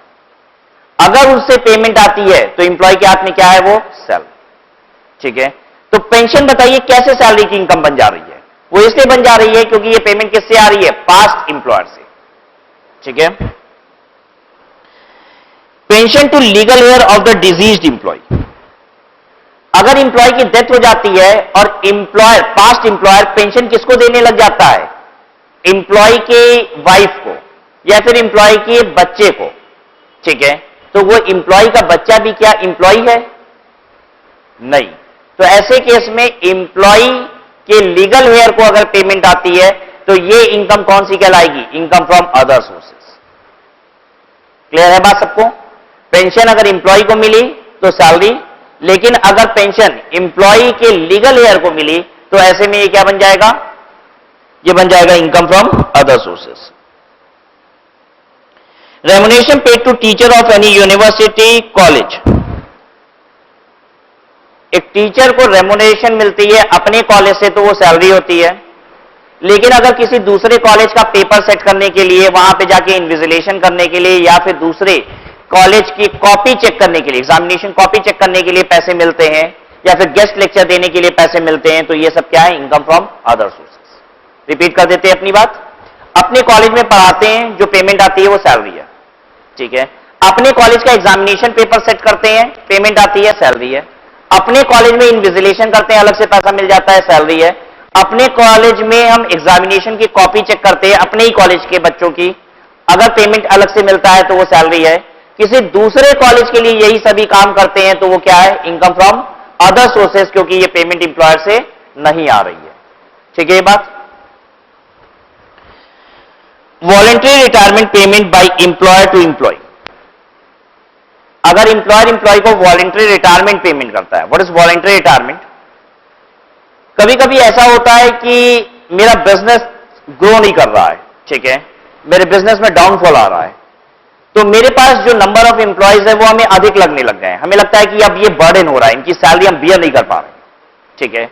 अगर उससे पेमेंट आती है तो इंप्लॉय के हाथ में क्या है, वो सैलरी। ठीक है, तो पेंशन बताइए कैसे सैलरी की इनकम बन जा रही है, वो इसलिए बन जा रही है क्योंकि ये पेमेंट किससे आ रही है, पास्ट इंप्लॉयर से। ठीक है, pension to legal heir of the deceased employee, अगर इंप्लॉय की डेथ हो जाती है और इंप्लॉयर पास्ट इंप्लॉयर पेंशन किसको देने लग जाता है, इंप्लॉय के वाइफ को या फिर इंप्लॉय के बच्चे को। ठीक है, तो वो इंप्लॉय का बच्चा भी क्या इंप्लॉय है, नहीं। तो ऐसे केस में इंप्लॉय के लीगल हेयर को अगर पेमेंट आती है तो ये इनकम कौन सी कहलाएगी? Income from other sources. Clear है बात सबको? पेंशन अगर इंप्लॉय को मिली तो सैलरी, लेकिन अगर पेंशन इंप्लॉय के लीगल हेयर को मिली तो ऐसे में ये क्या बन जाएगा? ये बन जाएगा income from other sources. Remuneration paid to teacher of any university college. एक टीचर को रेमुनेशन मिलती है अपने कॉलेज से तो वो सैलरी होती है, लेकिन अगर किसी दूसरे कॉलेज का पेपर सेट करने के लिए, वहां पे जाके इन्विजिलेशन करने के लिए, या फिर दूसरे कॉलेज की कॉपी चेक करने के लिए, एग्जामिनेशन कॉपी चेक करने के लिए पैसे मिलते हैं, या फिर गेस्ट लेक्चर देने के लिए पैसे मिलते हैं, तो ये सब क्या है? Income from other sources. Repeat कर देते हैं अपनी बात। अपने कॉलेज में पढ़ाते हैं, जो पेमेंट आती है वो सैलरी है, ठीक है। अपने कॉलेज का एग्जामिनेशन पेपर सेट करते हैं, पेमेंट आती है, सैलरी है। अपने कॉलेज में इन्विजिलेशन करते हैं, अलग से पैसा मिल जाता है, सैलरी है। अपने कॉलेज में हम एग्जामिनेशन की कॉपी चेक करते हैं अपने ही कॉलेज के बच्चों की, अगर पेमेंट अलग से मिलता है तो वो सैलरी है। किसी दूसरे कॉलेज के लिए यही सभी काम करते हैं तो वो क्या है? इनकम फ्रॉम अदर सोर्सेस, क्योंकि ये पेमेंट इंप्लॉयर से नहीं आ रही है, ठीक है ये बात। Voluntary retirement payment by employer to employee. अगर इंप्लॉयर इंप्लॉय को वॉलंटरी रिटायरमेंट पेमेंट करता है, व्हाट इज वॉलंटरी रिटायरमेंट? कभी कभी ऐसा होता है कि मेरा बिजनेस ग्रो नहीं कर रहा है, ठीक है, मेरे बिजनेस में डाउनफॉल आ रहा है, तो मेरे पास जो नंबर ऑफ एम्प्लॉयज है वो हमें अधिक लगने लग गए हैं, हमें लगता है कि अब ये बर्डन हो रहा है, इनकी सैलरी हम बियर नहीं कर पा रहे, ठीक है।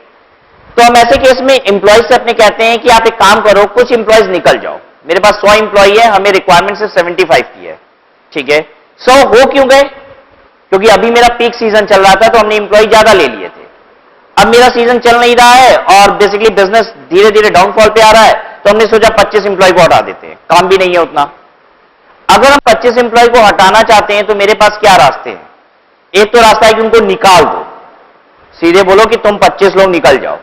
तो हम ऐसे केस में एम्प्लॉयज से अपने कहते हैं कि आप एक काम करो, कुछ एम्प्लॉयज निकल जाओ, मेरे पास 100 एम्प्लॉय है, हमें रिक्वायरमेंट सिर्फ 75 की है, ठीक है। 100 हो क्यों गए? क्योंकि अभी मेरा पीक सीजन चल रहा था तो हमने एम्प्लॉय ज्यादा ले लिए थे। अब मेरा सीजन चल नहीं रहा है और बेसिकली बिजनेस धीरे धीरे डाउनफॉल पे आ रहा है, तो हमने सोचा 25 एम्प्लॉय को हटा देते हैं, काम भी नहीं है उतना। अगर हम 25 एम्प्लॉय को हटाना चाहते हैं तो मेरे पास क्या रास्ते हैं? एक तो रास्ता है कि उनको निकाल दो, सीधे बोलो कि तुम 25 लोग निकल जाओ,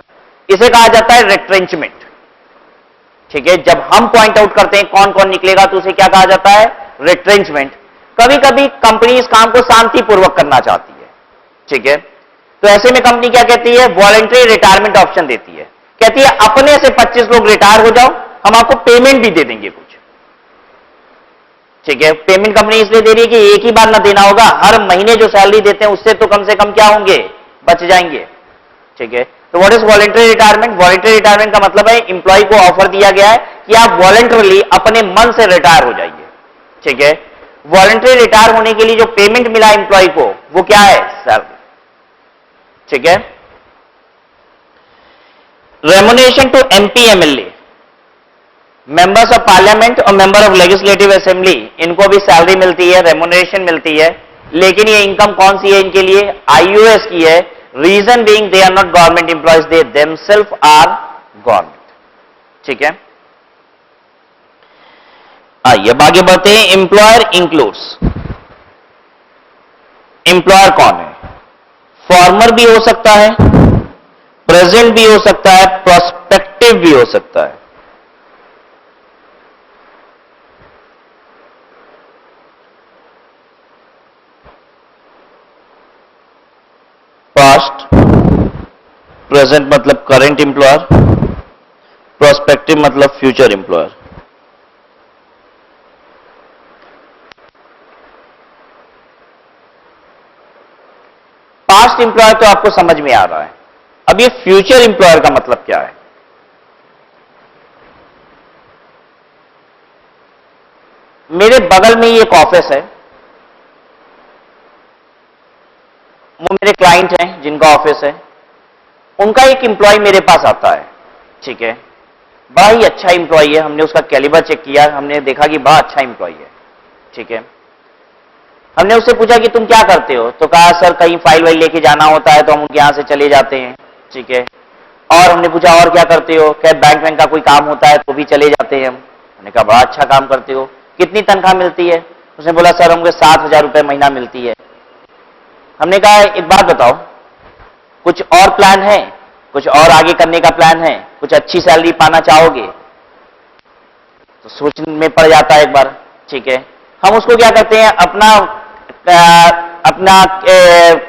इसे कहा जाता है रिट्रेंचमेंट, ठीक है। जब हम पॉइंट आउट करते हैं कौन कौन निकलेगा तो उसे क्या कहा जाता है? रिट्रेंचमेंट। कभी कभी कंपनी इस काम को शांतिपूर्वक करना चाहती है, ठीक है, तो ऐसे में कंपनी क्या कहती है? वॉलंटरी रिटायरमेंट ऑप्शन देती है, कहती है अपने से 25 लोग रिटायर हो जाओ, हम आपको पेमेंट भी दे देंगे कुछ, ठीक है। पेमेंट कंपनी इसलिए दे रही है कि एक ही बार ना देना होगा, हर महीने जो सैलरी देते हैं उससे तो कम से कम क्या होंगे? बच जाएंगे, ठीक है। तो what is voluntary retirement? Voluntary retirement का मतलब है इंप्लॉय को ऑफर दिया गया है कि आप वॉलंटरली अपने मन से रिटायर हो जाइए, ठीक है। वॉलंटरी रिटायर होने के लिए जो पेमेंट मिला इंप्लॉय को वो क्या है? सैलरी, ठीक है। Remuneration to MP MLA, members of parliament और मेंबर ऑफ लेजिस्लेटिव असेंबली, इनको भी सैलरी मिलती है, रेमुनेशन मिलती है, लेकिन ये इनकम कौन सी है इनके लिए? आईयूएस की है। Reason being they are not government employees, they themselves are government, ठीक है। आइए अब आगे बढ़ते हैं। एम्प्लॉयर इंक्लूड्स, एम्प्लॉयर कौन है? फॉर्मर भी हो सकता है, प्रेजेंट भी हो सकता है, प्रोस्पेक्टिव भी हो सकता है। पास्ट, प्रेजेंट मतलब करंट एम्प्लॉयर, प्रोस्पेक्टिव मतलब फ्यूचर एम्प्लॉयर। पास्ट एम्प्लॉयर तो आपको समझ में आ रहा है, अब ये फ्यूचर एम्प्लॉयर का मतलब क्या है? मेरे बगल में ही एक ऑफिस है, वो मेरे क्लाइंट हैं जिनका ऑफिस है, उनका एक एम्प्लॉय मेरे पास आता है, ठीक है, बड़ा ही अच्छा एम्प्लॉय है, हमने उसका कैलिबर चेक किया, हमने देखा कि बड़ा अच्छा एम्प्लॉय है, ठीक है। हमने उससे पूछा कि तुम क्या करते हो, तो कहा सर कहीं फाइल वाइल लेके जाना होता है तो हम उनके यहां से चले जाते हैं, ठीक है। और हमने पूछा और क्या करते हो, क्या बैंक वैंक का कोई काम होता है तो भी चले जाते हैं हम। हमने कहा बड़ा अच्छा काम करते हो, कितनी तनख्वाह मिलती है? उसने बोला सर हमको 7,000 रुपये महीना मिलती है। हमने कहा एक बात बताओ, कुछ और प्लान है, कुछ और आगे करने का प्लान है, कुछ अच्छी सैलरी पाना चाहोगे? तो सोचने में पड़ जाता है एक बार, ठीक है। हम उसको क्या करते हैं, अपना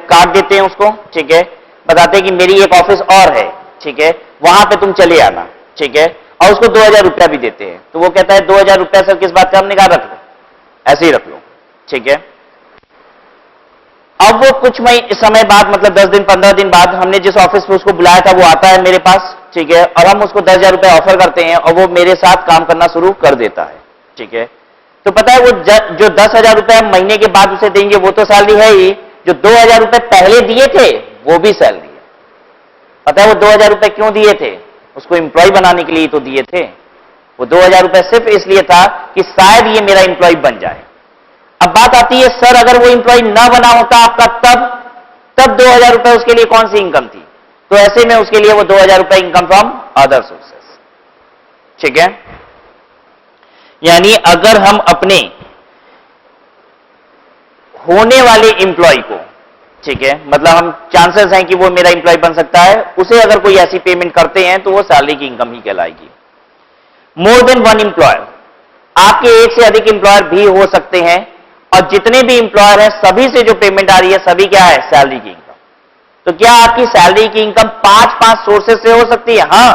कार्ड देते हैं उसको, ठीक है, बताते हैं कि मेरी एक ऑफिस और है, ठीक है, वहां पे तुम चले आना, ठीक है, और उसको 2,000 रुपया भी देते हैं, तो वो कहता है 2,000 रुपया सर किस बात का, हमने कहा रख लो, ऐसे ही रख लो, ठीक है। अब वो कुछ समय बाद, मतलब 10 दिन 15 दिन बाद, हमने जिस ऑफिस में उसको बुलाया था वो आता है मेरे पास, ठीक है, और हम उसको 10,000 रुपया ऑफर करते हैं और वो मेरे साथ काम करना शुरू कर देता है, ठीक है। तो पता है वो जो 10,000 रुपया महीने के बाद उसे देंगे वो तो सैलरी है ही, जो 2,000 रुपये पहले दिए थे वो भी सैलरी है। पता है वो 2,000 रुपये क्यों दिए थे? उसको एम्प्लॉय बनाने के लिए तो दिए थे। वो 2,000 रुपये सिर्फ इसलिए था कि शायद ये मेरा एम्प्लॉय बन जाए। अब बात आती है सर अगर वो एम्प्लॉय ना बना होता आपका तब 2,000 रुपये उसके लिए कौन सी इनकम थी? तो ऐसे में उसके लिए वो 2,000 रुपये इनकम फ्रॉम अदर सोर्सेस, ठीक है। यानी अगर हम अपने होने वाले एम्प्लॉय को, ठीक है, मतलब हम चांसेस हैं कि वो मेरा एम्प्लॉय बन सकता है, उसे अगर कोई ऐसी पेमेंट करते हैं तो वो सैलरी की इनकम ही कहलाएगी। मोर देन वन एम्प्लॉयर, आपके एक से अधिक एम्प्लॉयर भी हो सकते हैं और जितने भी एम्प्लॉयर हैं सभी से जो पेमेंट आ रही है सभी क्या है? सैलरी की इनकम। तो क्या आपकी सैलरी की इनकम 5 सोर्सेस से हो सकती है? हां,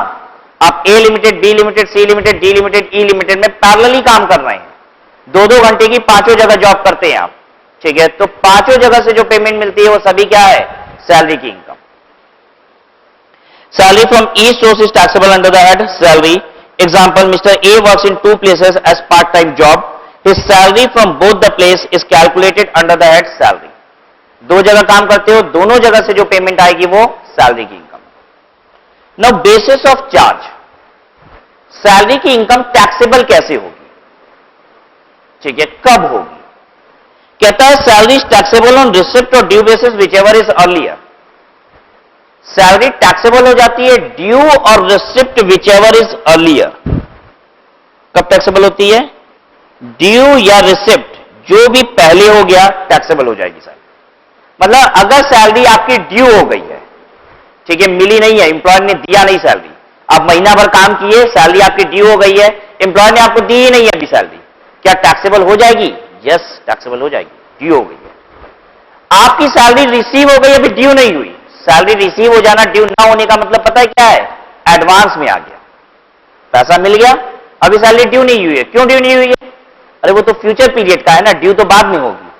आप A limited, B limited, C limited, D limited, E limited में पैरेलली काम कर रहे हैं, 2-2 घंटे की 5 जगह जॉब करते हैं आप, ठीक है। तो 5 जगह से जो पेमेंट मिलती है वो सभी क्या है? सैलरी की income. Salary from each source is taxable under the head salary. Example, mister A works in 2 places as part time job, his salary from both the place is calculated under the head salary. 2 जगह काम करते हो, दोनों जगह से जो payment आएगी वो सैलरी की income. Now basis of charge, salary की इनकम टैक्सेबल कैसे होगी? ठीक है, कब होगी? कहता है salary is taxable on receipt और due basis whichever is earlier. Salary taxable हो जाती है ड्यू और receipt whichever is earlier. कब टैक्सेबल होती है? ड्यू या रिसिप्ट जो भी पहले हो गया टैक्सेबल हो जाएगी सैलरी। मतलब अगर सैलरी आपकी ड्यू हो गई है, ठीक है, मिली नहीं है, एम्प्लॉयर ने दिया नहीं सैलरी, आप महीना भर काम किए, सैलरी आपकी ड्यू हो गई है, एम्प्लॉयर ने आपको दी ही नहीं है अभी सैलरी, क्या टैक्सेबल हो जाएगी? यस, टैक्सेबल हो जाएगी, ड्यू हो गई है। आपकी सैलरी रिसीव हो गई, अभी ड्यू नहीं हुई। सैलरी रिसीव हो जाना, ड्यू ना होने का मतलब पता है क्या है? एडवांस में आ गया, पैसा मिल गया, अभी सैलरी ड्यू नहीं हुई है। क्यों ड्यू नहीं हुई है? अरे वो तो फ्यूचर पीरियड का है ना, ड्यू तो बाद में होगी,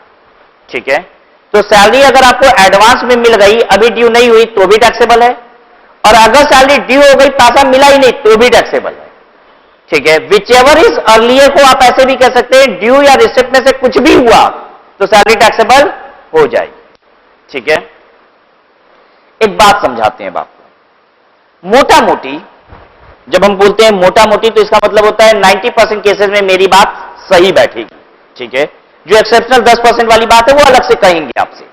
ठीक है। तो सैलरी अगर आपको एडवांस में मिल गई, अभी ड्यू नहीं हुई, तो भी टैक्सेबल है, और अगर सैलरी ड्यू हो गई, पैसा मिला ही नहीं, तो भी टैक्सेबल है, ठीक है। विच एवर इज अर्लियर को आप ऐसे भी कह सकते हैं, ड्यू या रिसिप्ट में से कुछ भी हुआ तो सैलरी टैक्सेबल हो जाएगी, ठीक है। एक बात समझाते हैं आपको। मोटा मोटी, जब हम बोलते हैं मोटा मोटी, तो इसका मतलब होता है 90% केसेस में मेरी बात सही बैठेगी, ठीक है। जो एक्सेप्शनल 10% वाली बात है वो अलग से कहेंगे आपसे।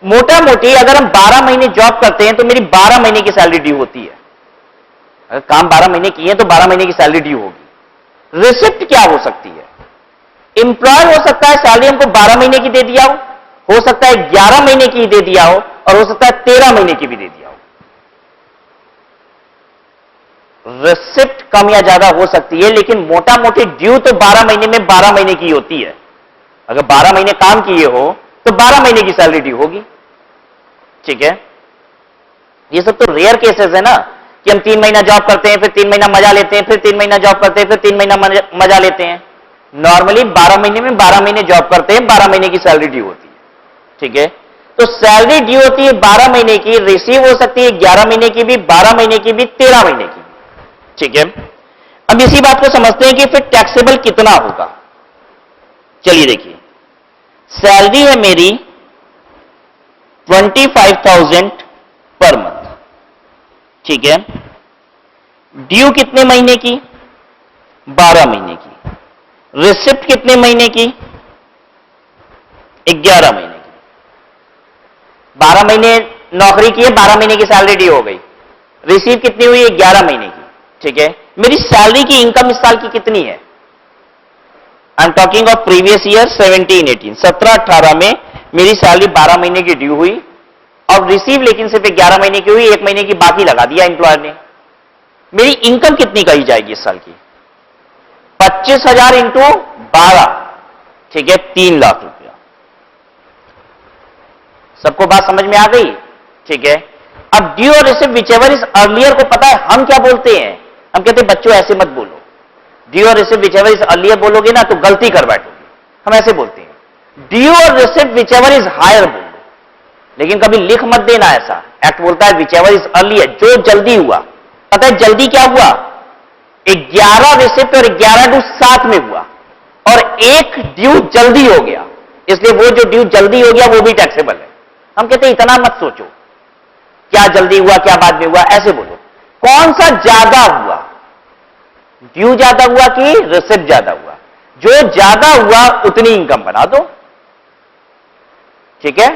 मोटा मोटी अगर हम 12 महीने जॉब करते हैं तो मेरी 12 महीने की सैलरी ड्यू होती है। अगर काम 12 महीने की है तो 12 महीने की सैलरी ड्यू होगी। रिसिप्ट क्या हो सकती है? एम्प्लॉयर हो सकता है सैलरी हमको 12 महीने की दे दिया हो सकता है 11 महीने की दे दिया हो, और हो सकता है 13 महीने की भी दे दिया हो। रिसिप्ट कम या ज्यादा हो सकती है, लेकिन मोटा मोटी ड्यू तो 12 महीने में 12 महीने की होती है। अगर 12 महीने काम किए हो तो 12 महीने की सैलरी ड्यू होगी, ठीक है। ये सब तो रेयर केसेस है ना, कि हम 3 महीना जॉब करते हैं, फिर 3 महीना मजा लेते हैं, फिर 3 महीना जॉब करते हैं, फिर 3 महीना मजा लेते हैं। नॉर्मली 12 महीने में 12 महीने जॉब करते हैं, 12 महीने की सैलरी ड्यू होती है, ठीक है। तो सैलरी ड्यू होती है 12 महीने की, रिसीव हो सकती है 11 महीने की भी, 12 महीने की भी, 13 महीने की, ठीक है। अब इसी बात को समझते हैं कि फिर टैक्सेबल कितना होगा। चलिए देखिए, सैलरी है मेरी 25,000 पर मंथ, ठीक है। ड्यू कितने महीने की? 12 महीने की। रिसिप्ट कितने महीने की? 11 महीने की। 12 महीने नौकरी की है, 12 महीने की सैलरी ड्यू हो गई। रिसीव कितनी हुई? 11 महीने की, ठीक है। मेरी सैलरी की इनकम इस साल की कितनी है? I am talking of previous year 17-18, 17-18 में मेरी सैलरी 12 महीने की ड्यू हुई और रिसीव लेकिन सिर्फ 11 महीने की हुई, 1 महीने की बाकी लगा दिया एम्प्लॉयर ने। मेरी इनकम कितनी कही जाएगी इस साल की? 25,000 इंटू 12, ठीक है, 3 लाख रुपया। सबको बात समझ में आ गई, ठीक है। अब ड्यू और रिसिप्ट विचएवर इज अर्लियर को पता है हम क्या बोलते हैं? हम कहते हैं बच्चों ऐसे मत बोलो, ड्यू और receive whichever is earlier बोलोगे ना तो गलती कर बैठोगे, हम ऐसे बोलते हैं ड्यू और receive whichever is higher बोलो, लेकिन कभी लिख मत देना ऐसा। एक्ट बोलता है विच एवर इज अर्लियर, जो जल्दी हुआ। पता है जल्दी क्या हुआ, 11 रिसिप्ट और 11 ड्यू साथ में हुआ और एक ड्यू जल्दी हो गया, इसलिए वो जो ड्यू जल्दी हो गया वो भी टैक्सेबल है। हम कहते हैं इतना मत सोचो क्या जल्दी हुआ क्या बाद में हुआ, ऐसे बोलो कौन सा ज्यादा हुआ, ड्यू ज्यादा हुआ कि रिसिप्ट ज्यादा हुआ, जो ज्यादा हुआ उतनी इनकम बना दो। ठीक है,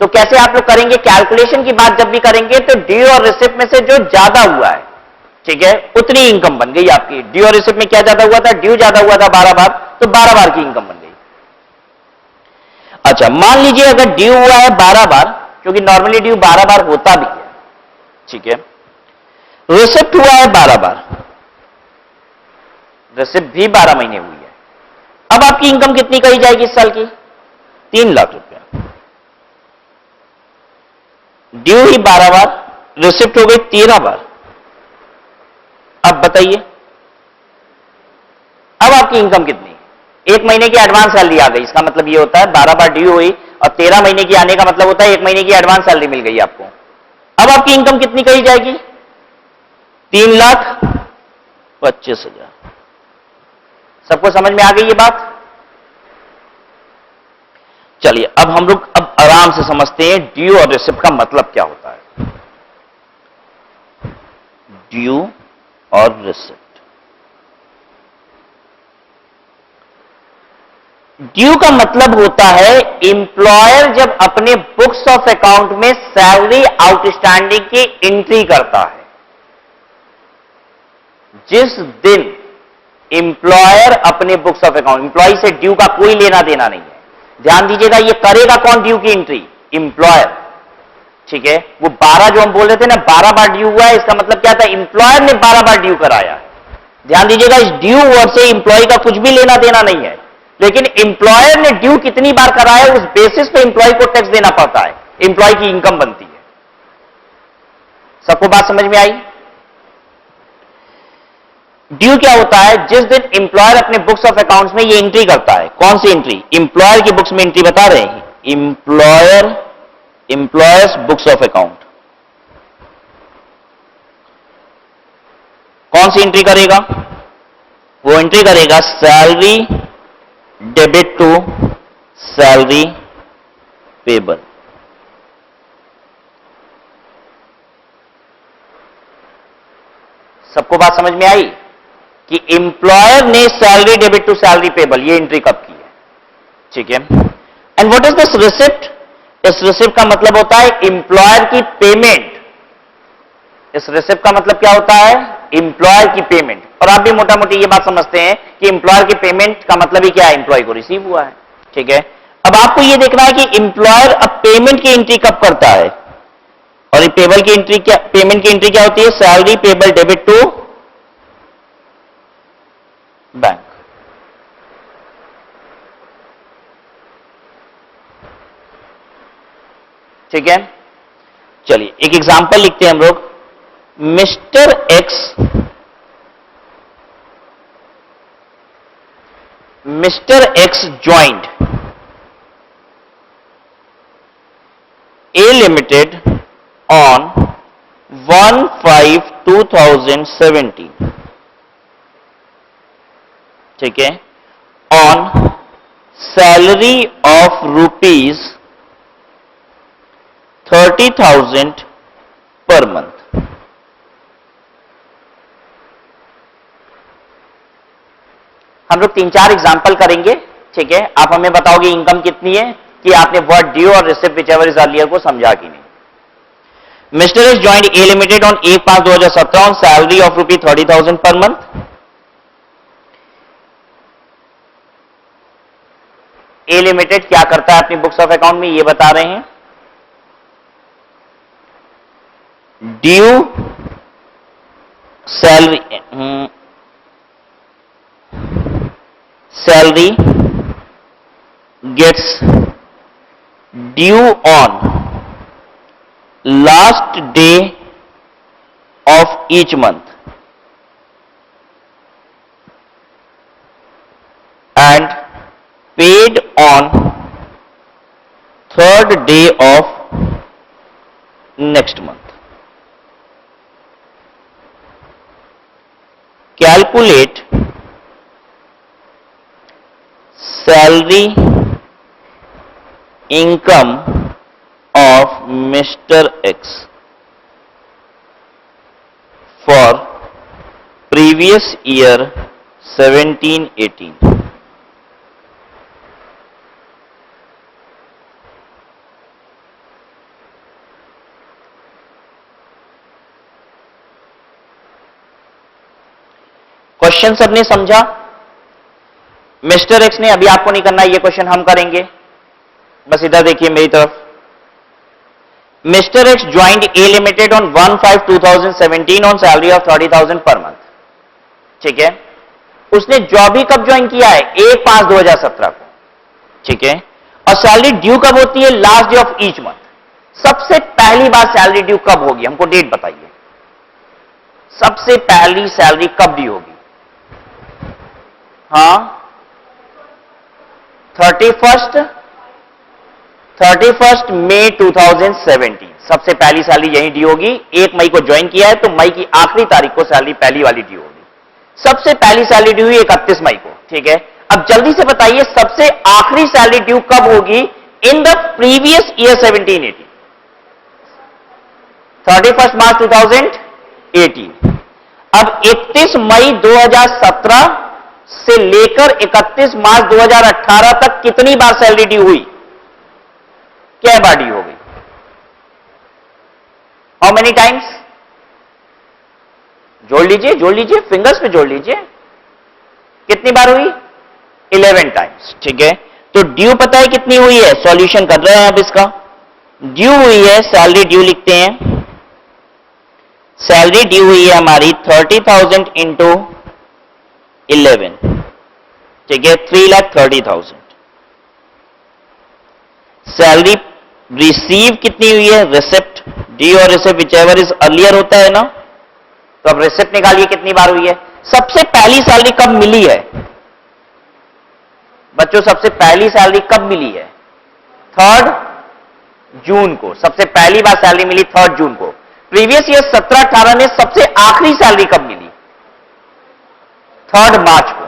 तो कैसे आप लोग करेंगे, कैलकुलेशन की बात जब भी करेंगे तो ड्यू और रिसिप्ट में से जो ज्यादा हुआ है, ठीक है, उतनी इनकम बन गई आपकी। ड्यू और रिसिप्ट में क्या ज्यादा हुआ था, ड्यू ज्यादा हुआ था 12 बार, तो 12 बार की इनकम बन गई। अच्छा मान लीजिए अगर ड्यू हुआ है 12 बार, क्योंकि नॉर्मली ड्यू 12 बार होता भी है, ठीक है, रिसिप्ट हुआ है 12 बार, रिसिप्ट भी 12 महीने हुई है, अब आपकी इनकम कितनी कही जाएगी इस साल की, 3 लाख रुपया। ड्यू ही 12 बार, रिसिप्ट हो गई 13 बार। अब बताइए अब आपकी इनकम कितनी, एक महीने की एडवांस सैलरी आ गई, इसका मतलब ये होता है 12 बार ड्यू हुई और 13 महीने की आने का मतलब होता है 1 महीने की एडवांस सैलरी मिल गई आपको। अब आपकी इनकम कितनी कही जाएगी, 3,25,000। सबको समझ में आ गई ये बात। चलिए अब हम लोग अब आराम से समझते हैं ड्यू और रिसिप्ट का मतलब क्या होता है। ड्यू और रिसिप्ट, ड्यू का मतलब होता है एम्प्लॉयर जब अपने बुक्स ऑफ अकाउंट में सैलरी आउटस्टैंडिंग की एंट्री करता है, जिस दिन एम्प्लॉयर अपने बुक्स ऑफ अकाउंट, एम्प्लॉय से ड्यू का कोई लेना देना नहीं है, ध्यान दीजिएगा, ये करेगा कौन ड्यू की एंट्री, एम्प्लॉयर। ठीक है, वो 12 जो हम बोल रहे थे ना 12 बार ड्यू हुआ है, इसका मतलब क्या था, एम्प्लॉयर ने 12 बार ड्यू कराया। ध्यान दीजिएगा इस ड्यू वर्ड से एम्प्लॉय का कुछ भी लेना देना नहीं है, लेकिन एम्प्लॉयर ने ड्यू कितनी बार कराया उस बेसिस पे एम्प्लॉय को टैक्स देना पड़ता है, एम्प्लॉय की इनकम बनती है। सबको बात समझ में आई। ड्यू क्या होता है, जिस दिन एम्प्लॉयर अपने बुक्स ऑफ अकाउंट्स में ये एंट्री करता है, कौन सी एंट्री, एम्प्लॉयर की बुक्स में एंट्री बता रहे हैं, एम्प्लॉयर्स बुक्स ऑफ अकाउंट, कौन सी एंट्री करेगा, वो एंट्री करेगा salary debit to salary payable. सबको बात समझ में आई कि एम्प्लॉयर ने salary debit to salary payable ये एंट्री कब की है। ठीक है, and what is this receipt, इस रिसिप्ट का मतलब होता है एम्प्लॉयर की पेमेंट। इस रिसिप्ट का मतलब क्या होता है, एम्प्लॉयर की पेमेंट। और आप भी मोटा मोटी ये बात समझते हैं कि एम्प्लॉयर की पेमेंट का मतलब ही क्या है, एम्प्लॉय को रिसीव हुआ है। ठीक है, अब आपको ये देखना है कि एम्प्लॉयर अब पेमेंट की एंट्री कब करता है, और पेबल की एंट्री क्या, पेमेंट की एंट्री क्या होती है, salary payable debit to bank. ठीक है, चलिए एक एग्जांपल लिखते हैं हम लोग। Mister X joined A limited on 1/5/2017। ठीक है, on salary of ₹30,000 per month. हम लोग 3-4 एग्जाम्पल करेंगे। ठीक है, आप हमें बताओगे इनकम कितनी है कि आपने वर्ड ड्यू और रिसिप्ट व्हिचएवर इज अर्लियर को समझा कि नहीं। Mister X joined A limited on 1/5/2017 on salary of ₹30,000 per month. A limited क्या करता है अपनी बुक्स ऑफ अकाउंट में ये बता रहे हैं। Due salary gets due on last day of each month। 3rd day of next month. Calculate salary income of Mr. X for previous year 17-18. Question सबने समझा? मिस्टर एक्स ने अभी आपको नहीं करना, ये क्वेश्चन हम करेंगे। बस इधर देखिए मेरी तरफ। Mister x joined A limited on 1/5/2017 on salary of 30,000 per month. ठीक है, उसने जॉब ही कब ज्वाइन किया है? 1/5/2017 को। ठीक है, और सैलरी ड्यू कब होती है? Last day of each month. सबसे पहली बार सैलरी ड्यू कब होगी? हमको डेट बताइए। सबसे पहली सैलरी कब ड्यू होगी? हाँ, 31 मई 2017 सबसे पहली सैलरी यही ड्यू होगी। 1 मई को ज्वाइन किया है तो मई की आखिरी तारीख को सैलरी पहली वाली ड्यू होगी। सबसे पहली सैलरी ड्यू हुई 31 मई को। ठीक है, अब जल्दी से बताइए सबसे आखिरी सैलरी ड्यू कब होगी इन द प्रीवियस ईयर 17-18? 31 मार्च 2018। अब 31 मई 2017 से लेकर 31 मार्च 2018 तक कितनी बार सैलरी ड्यू हुई? क्या बार ड्यू हो गई? How many times? जोड़ लीजिए, फिंगर्स पे जोड़ लीजिए। कितनी बार हुई? 11 टाइम्स। ठीक है, तो ड्यू पता है कितनी हुई है? सॉल्यूशन कर रहे हैं अब इसका। ड्यू हुई है, सैलरी ड्यू लिखते हैं। सैलरी ड्यू हुई है हमारी 30,000 इंटू 11। ठीक है, 3,30,000। सैलरी रिसीव कितनी हुई है? रिसिप्ट, डी और रिसिप्ट विचएवर इज अर्लियर होता है ना, तो अब रिसिप्ट निकालिए कितनी बार हुई है। सबसे पहली सैलरी कब मिली है बच्चों? सबसे पहली सैलरी कब मिली है? 3 जून को सबसे पहली बार सैलरी मिली, 3 जून को। प्रीवियस ईयर 17-18 में सबसे आखिरी सैलरी कब मिली? 3 मार्च को।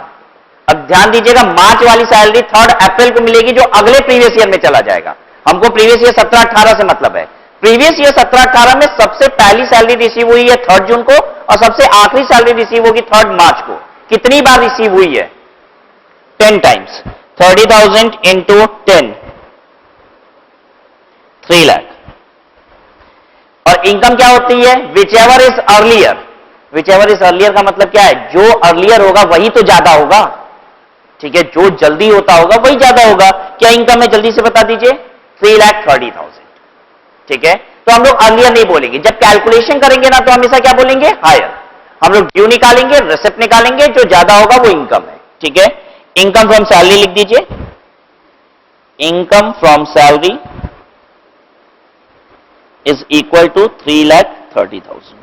अब ध्यान दीजिएगा, मार्च वाली सैलरी 3 अप्रैल को मिलेगी, जो अगले प्रीवियस ईयर में चला जाएगा। हमको प्रीवियस ईयर 17-18 से मतलब है। प्रीवियस ईयर 17-18 में सबसे पहली सैलरी रिसीव हुई है 3 जून को और सबसे आखिरी सैलरी रिसीव होगी 3 मार्च को। कितनी बार रिसीव हुई है? 10 टाइम्स। 30,000 इंटू 10, 3 लाख। और इनकम क्या होती है? Which ever is earlier. Which ever is earlier का मतलब क्या है? जो अर्लियर होगा वही तो ज्यादा होगा। ठीक है, जो जल्दी होता होगा वही ज्यादा होगा। क्या इनकम है? जल्दी से बता दीजिए। 3,30,000। ठीक है, तो हम लोग अर्लियर नहीं बोलेंगे। जब कैलकुलेशन करेंगे ना तो हमेशा क्या बोलेंगे? हायर। हम लोग ड्यू निकालेंगे, रिसिप्ट निकालेंगे, जो ज्यादा होगा वो इनकम है। ठीक है, इनकम फ्रॉम सैलरी लिख दीजिए। Income from salary is equal to 3,30,000।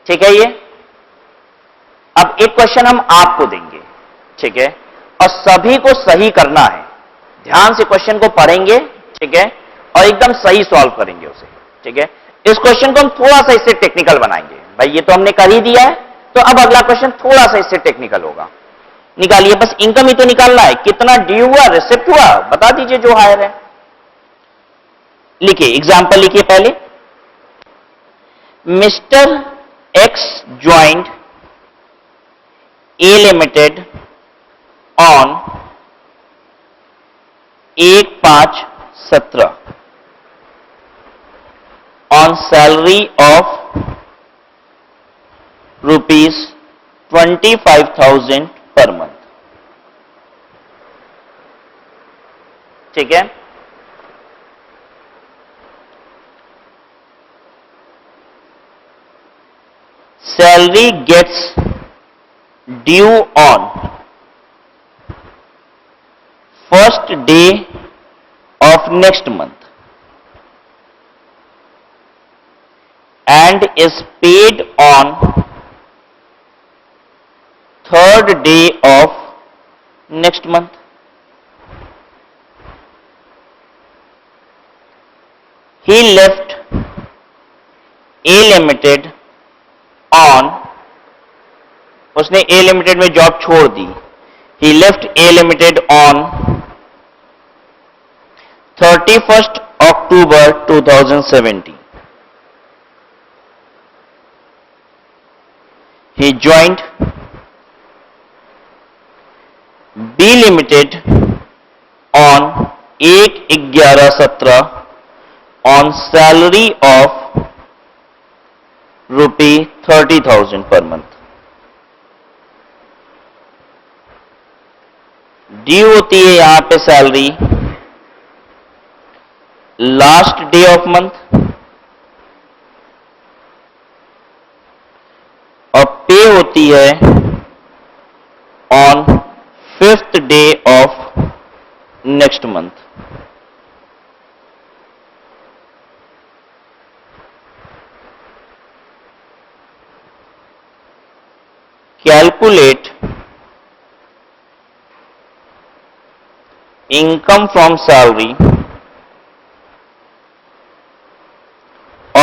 ठीक है, ये अब एक क्वेश्चन हम आपको देंगे। ठीक है, और सभी को सही करना है। ध्यान से क्वेश्चन को पढ़ेंगे। ठीक है, और एकदम सही सॉल्व करेंगे उसे। ठीक है, इस क्वेश्चन को हम थोड़ा सा इससे टेक्निकल बनाएंगे। भाई ये तो हमने कर ही दिया है, तो अब अगला क्वेश्चन थोड़ा सा इससे टेक्निकल होगा। निकालिए, बस इनकम ही तो निकालना है। कितना ड्यू हुआ, रिसिप्ट हुआ, बता दीजिए जो हायर है। लिखिए, एग्जाम्पल लिखिए पहले। Mister X joined A Limited on 1/5/17 on salary of rupees 25,000 per month. ठीक है, salary gets due on day of next month and is paid on third day of next month. He left A Limited on, उसने A Limited में job छोड़ दी. He left A Limited on 31st October 2017. He joined B Limited on 8/11/17 on salary of ₹30,000 per month. Due होती है यहां पे salary last day of month और पे होती है on 5th day of next month. Calculate income from salary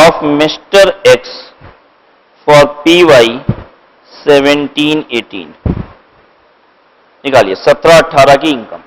of Mr. X for PY 17-18. निकालिए 17-18 की इनकम.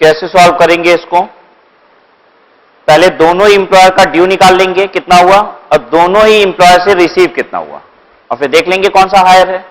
कैसे सॉल्व करेंगे इसको? पहले दोनों ही इंप्लॉयर का ड्यू निकाल लेंगे कितना हुआ और दोनों ही इंप्लॉयर से रिसीव कितना हुआ और फिर देख लेंगे कौन सा हायर है.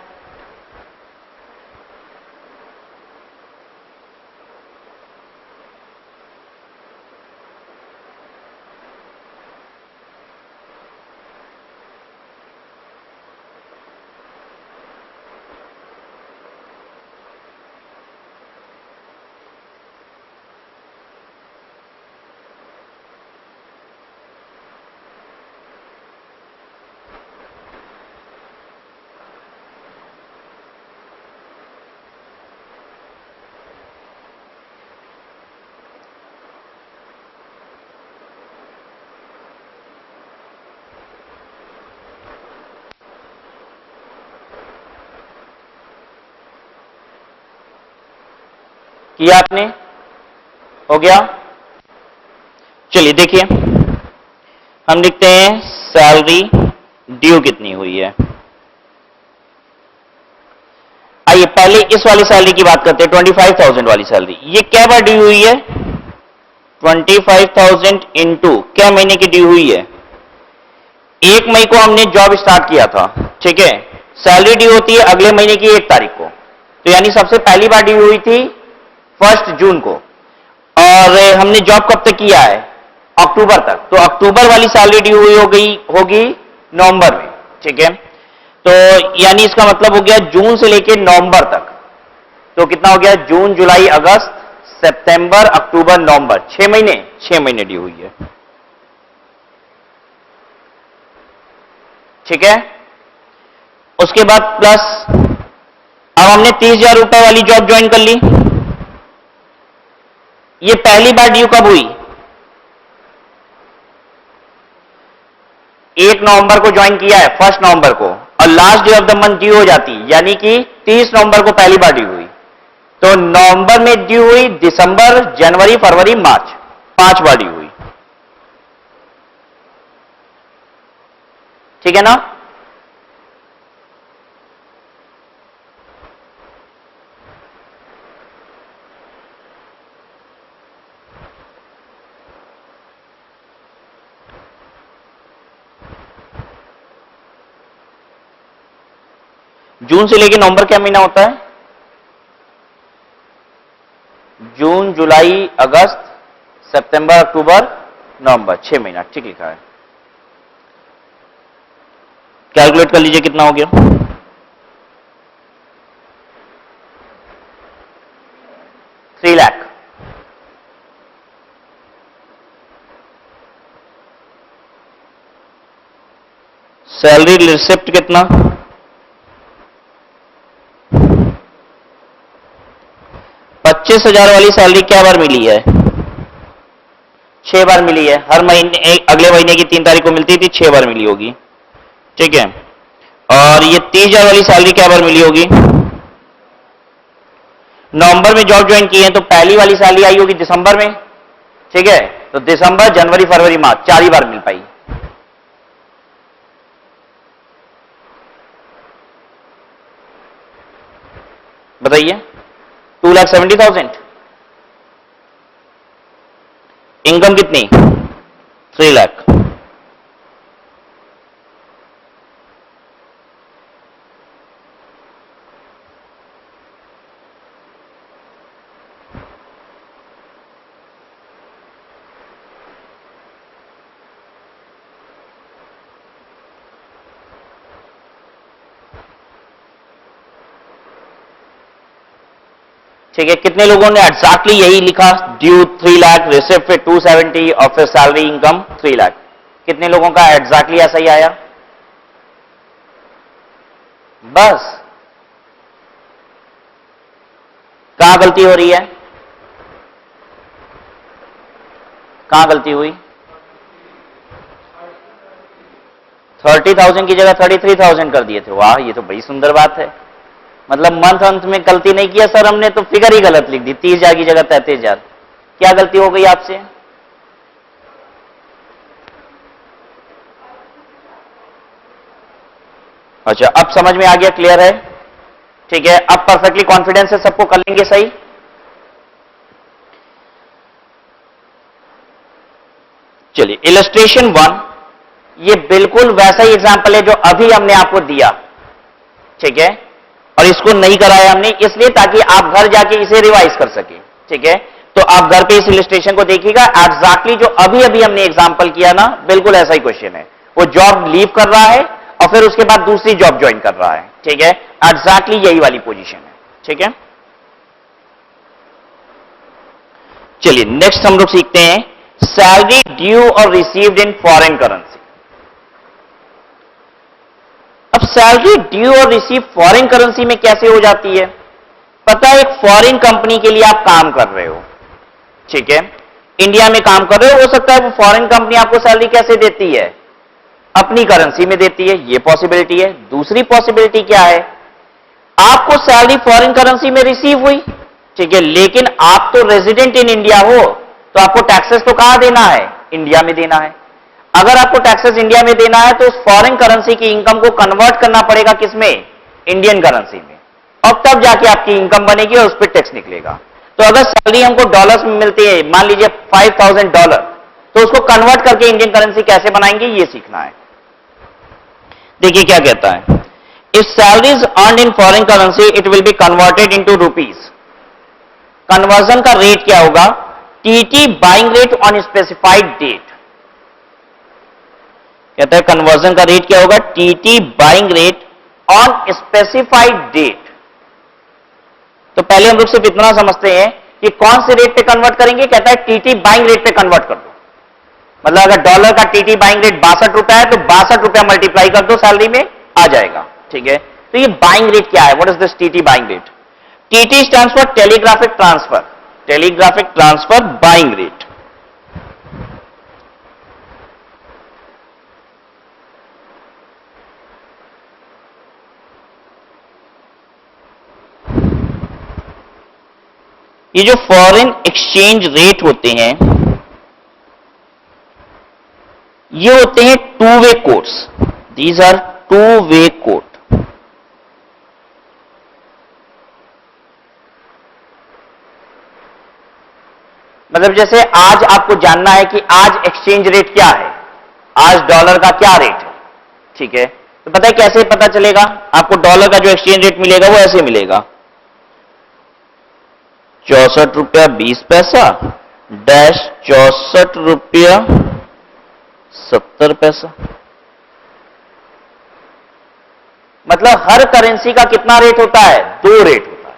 किया आपने? हो गया? चलिए देखिए हम लिखते हैं सैलरी ड्यू कितनी हुई है. आइए पहले इस वाली सैलरी की बात करते हैं 25,000 वाली सैलरी. ये क्या बार ड्यू हुई है? 25,000 इंटू क्या महीने की ड्यू हुई है? 1 मई को हमने जॉब स्टार्ट किया था, ठीक है। सैलरी ड्यू होती है अगले महीने की 1 तारीख को, तो यानी सबसे पहली बार ड्यू हुई थी 1 जून को, और हमने जॉब कब तक किया है, अक्टूबर तक, तो अक्टूबर वाली सैलरी ड्यू हुई होगी नवंबर में, ठीक है। तो यानी इसका मतलब हो गया जून से लेकर नवंबर तक, तो कितना हो गया, जून जुलाई अगस्त सितंबर अक्टूबर नवंबर, 6 महीने ड्यू हुई है, ठीक है। उसके बाद प्लस अब हमने 30,000 रुपए वाली जॉब ज्वाइन कर ली। ये पहली बार ड्यू कब हुई, 1 नवंबर को ज्वाइन किया है, 1 नवंबर को, और last day of the month due हो जाती, यानी कि 30 नवंबर को पहली बार ड्यू हुई, तो नवंबर में ड्यू हुई, दिसंबर, जनवरी, फरवरी, मार्च, 5 बार ड्यू हुई, ठीक है ना। जून से लेकर नवंबर क्या महीना होता है, जून जुलाई अगस्त सितंबर अक्टूबर नवंबर, 6 महीना, ठीक लिखा है। कैलकुलेट कर लीजिए कितना हो गया, $3 लाख। सैलरी रिसिप्ट कितना, 25,000 वाली सैलरी क्या बार मिली है, 6 बार मिली है, हर महीने अगले महीने की 3 तारीख को मिलती थी, 6 बार मिली होगी, ठीक है। और ये 30,000 वाली सैलरी क्या बार मिली होगी, नवंबर में जॉब ज्वाइन की है तो पहली वाली सैलरी आई होगी दिसंबर में, ठीक है, तो दिसंबर, जनवरी, फरवरी, मार्च, 4 ही बार मिल पाई। बताइए, 2,70,000, इनकम कितनी, 3 लाख। ठीक है, कितने लोगों ने एग्जैक्टली यही लिखा, ड्यू 3 लाख, रिसिप्ट फिर 270 और फिर सैलरी इनकम 3 लाख, कितने लोगों का एग्जैक्टली ऐसा ही आया, बस। कहां गलती हो रही है, कहां गलती हुई, 30,000 की जगह 33,000 कर दिए थे, वाह ये तो बड़ी सुंदर बात है। मतलब मंथ अंत में गलती नहीं किया सर हमने, तो फिगर ही गलत लिख दी, 30,000 की जगह 33,000, क्या गलती हो गई आपसे, अच्छा अब समझ में आ गया, क्लियर है, ठीक है। अब परफेक्टली कॉन्फिडेंस है, सबको कर लेंगे सही। चलिए इलस्ट्रेशन 1, ये बिल्कुल वैसा ही एग्जांपल है जो अभी हमने आपको दिया, ठीक है, और इसको नहीं कराया हमने इसलिए ताकि आप घर जाके इसे रिवाइज कर सके, ठीक है। तो आप घर पे इस इलस्ट्रेशन को देखिएगा, एग्जैक्टली जो अभी अभी हमने एग्जांपल किया ना, बिल्कुल ऐसा ही क्वेश्चन है, वो जॉब लीव कर रहा है और फिर उसके बाद दूसरी जॉब ज्वाइन कर रहा है, ठीक है, एग्जैक्टली यही वाली पोजीशन है, ठीक है। चलिए नेक्स्ट हम लोग सीखते हैं सैलरी ड्यू और रिसीव्ड इन फॉरेन करेंसी। अब सैलरी ड्यू और रिसीव फॉरेन करेंसी में कैसे हो जाती है, पता है, एक फॉरेन कंपनी के लिए आप काम कर रहे हो, ठीक है, इंडिया में काम कर रहे हो सकता है वो फॉरेन कंपनी आपको सैलरी कैसे देती है, अपनी करेंसी में देती है, ये पॉसिबिलिटी है। दूसरी पॉसिबिलिटी क्या है, आपको सैलरी फॉरेन करेंसी में रिसीव हुई, ठीक है, लेकिन आप तो रेजिडेंट इन इंडिया हो, तो आपको टैक्सेस तो कहां देना है, इंडिया में देना है। अगर आपको टैक्सेस इंडिया में देना है तो उस फॉरेन करेंसी की इनकम को कन्वर्ट करना पड़ेगा किसमें, इंडियन करेंसी में, और तब जाके आपकी इनकम बनेगी और उस पर टैक्स निकलेगा। तो अगर सैलरी हमको डॉलर्स में मिलती है, मान लीजिए $5,000, तो उसको कन्वर्ट करके इंडियन करेंसी कैसे बनाएंगे ये सीखना है, देखिए क्या कहता है, if salary is earned in foreign currency it will be converted into rupees. Conversion का रेट क्या होगा, TT buying rate on specified date. कहता है कन्वर्जन का रेट क्या होगा, TT buying rate on specified date. तो पहले हम लोग सिर्फ इतना समझते हैं कि कौन से रेट पे कन्वर्ट करेंगे, कहता है टीटी बाइंग रेट पे कन्वर्ट कर दो। मतलब अगर डॉलर का टीटी बाइंग रेट 62 रुपया है तो 62 रुपया मल्टीप्लाई कर दो सैलरी में आ जाएगा, ठीक है। तो ये बाइंग रेट क्या है, what is this TT buying rate? TT stands for telegraphic transfer, telegraphic transfer buying rate. ये जो फॉरेन एक्सचेंज रेट होते हैं ये होते हैं two way quotes, these are two way quote. मतलब जैसे आज आपको जानना है कि आज एक्सचेंज रेट क्या है, आज डॉलर का क्या रेट है, ठीक है। तो पता है कैसे पता चलेगा, आपको डॉलर का जो एक्सचेंज रेट मिलेगा वो ऐसे मिलेगा, 64 रुपया 20 पैसा डैश 64 रुपया 70 पैसा। मतलब हर करेंसी का कितना रेट होता है, दो रेट होता है,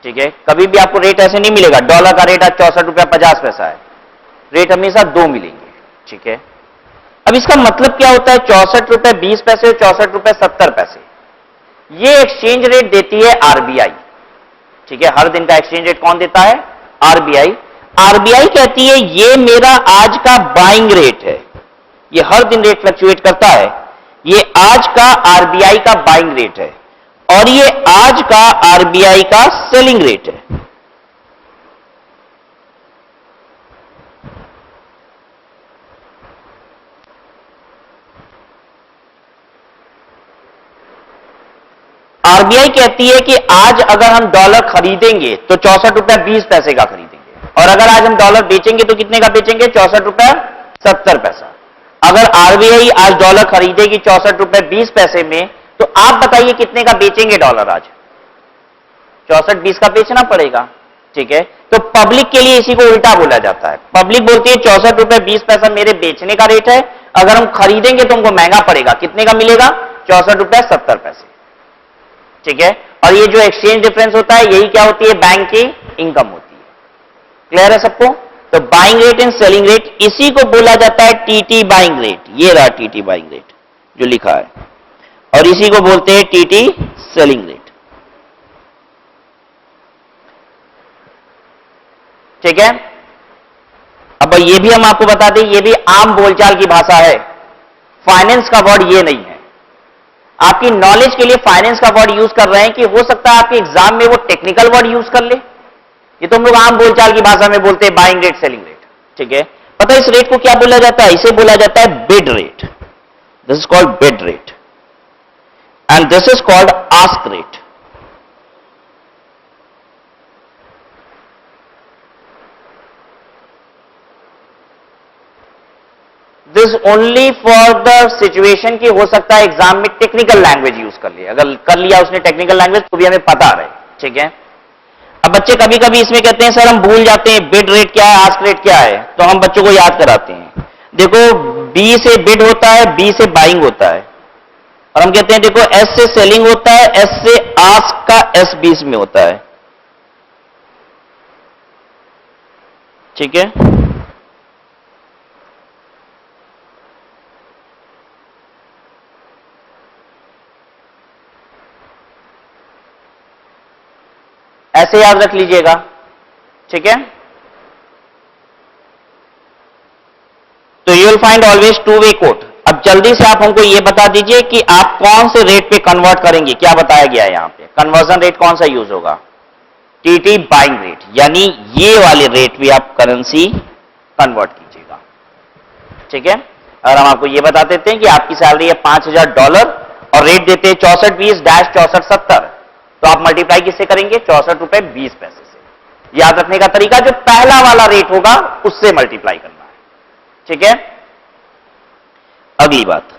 ठीक है। कभी भी आपको रेट ऐसे नहीं मिलेगा, डॉलर का रेट आज 64 रुपया 50 पैसा है, रेट हमेशा दो मिलेंगे, ठीक है। अब इसका मतलब क्या होता है, 64 रुपये 20 पैसे और 64 रुपये 70 पैसे, ये एक्सचेंज रेट देती है आरबीआई, ठीक है। हर दिन का एक्सचेंज रेट कौन देता है, आरबीआई। आरबीआई कहती है ये मेरा आज का बाइंग रेट है, ये हर दिन रेट फ्लक्चुएट करता है, ये आज का आरबीआई का बाइंग रेट है और ये आज का आरबीआई का सेलिंग रेट है। आरबीआई कहती है कि आज अगर हम डॉलर खरीदेंगे तो 64 रुपया 20 पैसे का खरीदेंगे और अगर आज हम डॉलर बेचेंगे तो कितने का बेचेंगे, 64 रुपया 70 पैसा। अगर आरबीआई आज डॉलर खरीदेगी 64 रुपये 20 पैसे में तो आप बताइए कितने का बेचेंगे डॉलर, आज 64-20 का बेचना पड़ेगा, ठीक है। तो पब्लिक के लिए इसी को उल्टा बोला जाता है, पब्लिक बोलती है 64 रुपये 20 पैसा मेरे बेचने का रेट है, अगर हम खरीदेंगे तो हमको महंगा पड़ेगा, कितने का मिलेगा, 64 रुपया 70 पैसे, ठीक है। और ये जो एक्सचेंज डिफरेंस होता है यही क्या होती है, बैंक की इनकम होती है। क्लियर है सबको? तो buying rate and selling rate, इसी को बोला जाता है टीटी बाइंग रेट। ये रहा टीटी बाइंग रेट जो लिखा है, और इसी को बोलते हैं टीटी सेलिंग रेट, ठीक है। अब ये भी हम आपको बता दें, ये भी आम बोलचाल की भाषा है, फाइनेंस का वर्ड ये नहीं है। आपकी नॉलेज के लिए फाइनेंस का वर्ड यूज कर रहे हैं कि हो सकता है आपके एग्जाम में वो टेक्निकल वर्ड यूज कर ले, ये तो हम लोग आम बोलचाल की भाषा में बोलते हैं बाइंग रेट सेलिंग रेट, ठीक है। पता है इस रेट को क्या बोला जाता है, इसे बोला जाता है bid rate, this is called bid rate and this is called ask rate. This only for the situation की हो सकता है एग्जाम में टेक्निकल लैंग्वेज यूज कर लिया, अगर कर लिया उसने टेक्निकल लैंग्वेज तो भी हमें पता रहे, ठीक है। अब बच्चे कभी कभी इसमें कहते हैं सर हम भूल जाते हैं बिड रेट क्या है, आस्क रेट क्या है, तो हम बच्चों को याद कराते हैं। देखो बी से बिड होता है, बी से बाइंग होता है, और हम कहते हैं देखो एस से सेलिंग होता है, एस से आस्क का एस बीच में होता है, ठीक है। ऐसे याद रख लीजिएगा, ठीक है। तो you will find always two way quote. अब जल्दी से आप हमको ये बता दीजिए कि आप कौन से रेट पे कन्वर्ट करेंगे, क्या बताया गया है यहां पे, कन्वर्जन रेट कौन सा यूज होगा, टीटी बाइंग रेट, यानी ये वाले रेट पे आप करेंसी कन्वर्ट कीजिएगा, ठीक है। और हम आपको ये बता देते हैं कि आपकी सैलरी है $5000 और रेट देते हैं 64-20-64-70, तो आप मल्टीप्लाई किससे करेंगे, 64 रुपये 20 पैसे से। याद रखने का तरीका जो पहला वाला रेट होगा उससे मल्टीप्लाई करना है, ठीक है। अगली बात,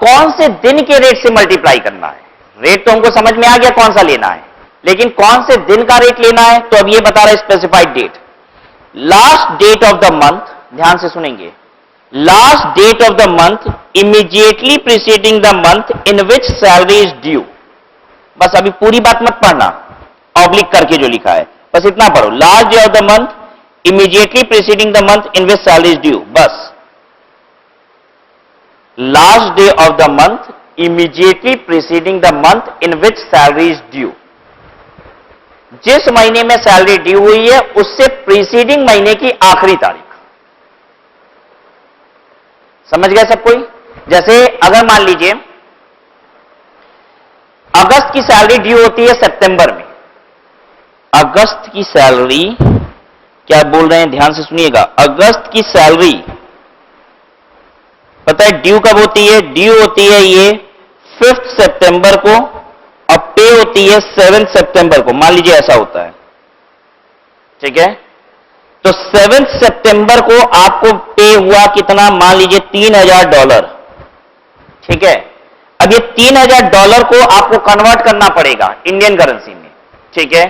कौन से दिन के रेट से मल्टीप्लाई करना है। रेट तो हमको समझ में आ गया कौन सा लेना है, लेकिन कौन से दिन का रेट लेना है, तो अब ये बता रहा है specified date. Last date of the month, ध्यान से सुनेंगे, last date of the month immediately preceding the month in which salary is due. बस अभी पूरी बात मत पढ़ना, ऑब्लिक करके जो लिखा है बस इतना पढ़ो। Last day of the month immediately preceding the month in which salary is due, बस last day of the month immediately preceding the month in which salary is due. जिस महीने में सैलरी ड्यू हुई है उससे प्रीसीडिंग महीने की आखिरी तारीख। समझ गए सब कोई। जैसे अगर मान लीजिए अगस्त की सैलरी ड्यू होती है सितंबर में, अगस्त की सैलरी, क्या बोल रहे हैं ध्यान से सुनिएगा, अगस्त की सैलरी पता है ड्यू कब होती है, ड्यू होती है ये 5 सितंबर को, अब पे होती है 7 सितंबर को, मान लीजिए ऐसा होता है, ठीक है। तो 7 सितंबर को आपको पे हुआ कितना, मान लीजिए $3000, ठीक है। अब ये $3000 को आपको कन्वर्ट करना पड़ेगा इंडियन करेंसी में, ठीक है।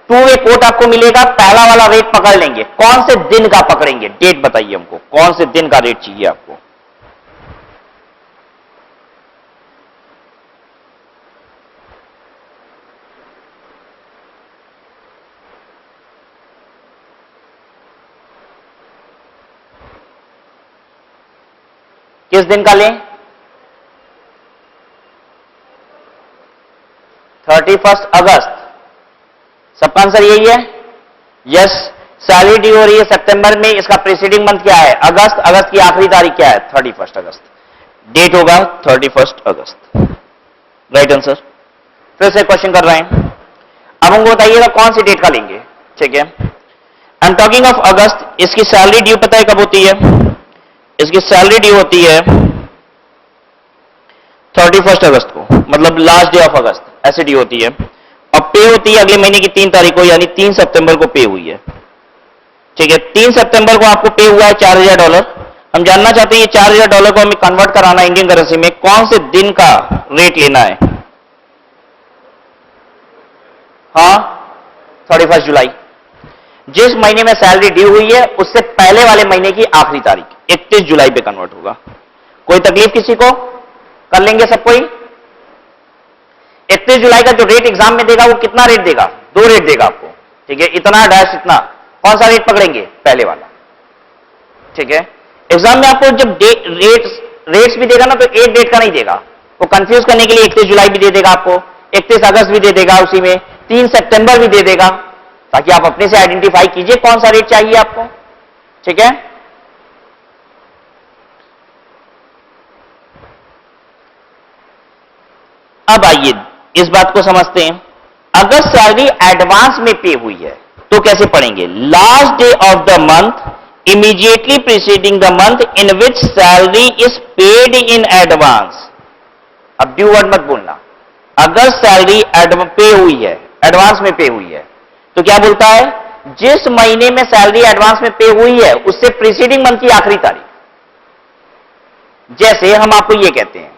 टू वे कोट आपको मिलेगा, पहला वाला रेट पकड़ लेंगे, कौन से दिन का पकड़ेंगे, डेट बताइए हमको, कौन से दिन का रेट चाहिए आपको। किस दिन का लें, 31 अगस्त। सबका आंसर यही है, यस। सैलरी ड्यू हो रही है सितंबर में, इसका प्रीसीडिंग मंथ क्या है, अगस्त। अगस्त की आखिरी तारीख क्या है, 31 अगस्त। डेट होगा 31 अगस्त, राइट आंसर। फिर से क्वेश्चन कर रहे हैं, अब हमको बताइएगा कौन सी डेट का लेंगे, ठीक है। आई एम टॉकिंग ऑफ अगस्त। इसकी सैलरी ड्यू पता है कब होती है, इसकी सैलरी ड्यू होती है 31 अगस्त को, मतलब लास्ट डे ऑफ अगस्त, ऐसे ड्यू होती है। अब पे होती है अगले महीने की 3 तारीख को, यानी 3 सितंबर को पे हुई है, ठीक है। 3 सितंबर को आपको पे हुआ है $4000। हम जानना चाहते हैं ये $4000 को हमें कन्वर्ट कराना है इंडियन करेंसी में, कौन से दिन का रेट लेना है। हाँ, 31 जुलाई। जिस महीने में सैलरी ड्यू हुई है उससे पहले वाले महीने की आखिरी तारीख 31 जुलाई पे कन्वर्ट होगा। कोई तकलीफ किसी को, कर लेंगे सब कोई। 31 जुलाई का जो रेट एग्जाम में देगा वो कितना रेट देगा, 2 रेट देगा आपको, ठीक है। इतना डैश इतना, कौन सा रेट पकड़ेंगे, पहले वाला, ठीक है। एग्जाम में आपको जब रेट्स भी देगा ना तो एक डेट का नहीं देगा, वो कंफ्यूज करने के लिए 31 जुलाई भी दे देगा आपको, 31 अगस्त भी दे देगा, उसी में 3 सितंबर भी दे देगा, ताकि आप अपने से आइडेंटिफाई कीजिए कौन सा रेट चाहिए आपको, ठीक है। अब आइए इस बात को समझते हैं। अगर सैलरी एडवांस में पे हुई है तो कैसे पढ़ेंगे, last day of the month immediately preceding the month in which salary is paid in advance. अब ड्यू वर्ड मत बोलना, अगर सैलरी पे हुई है, एडवांस में पे हुई है, तो क्या बोलता है, जिस महीने में सैलरी एडवांस में पे हुई है उससे प्रीसीडिंग मंथ की आखिरी तारीख। जैसे हम आपको यह कहते हैं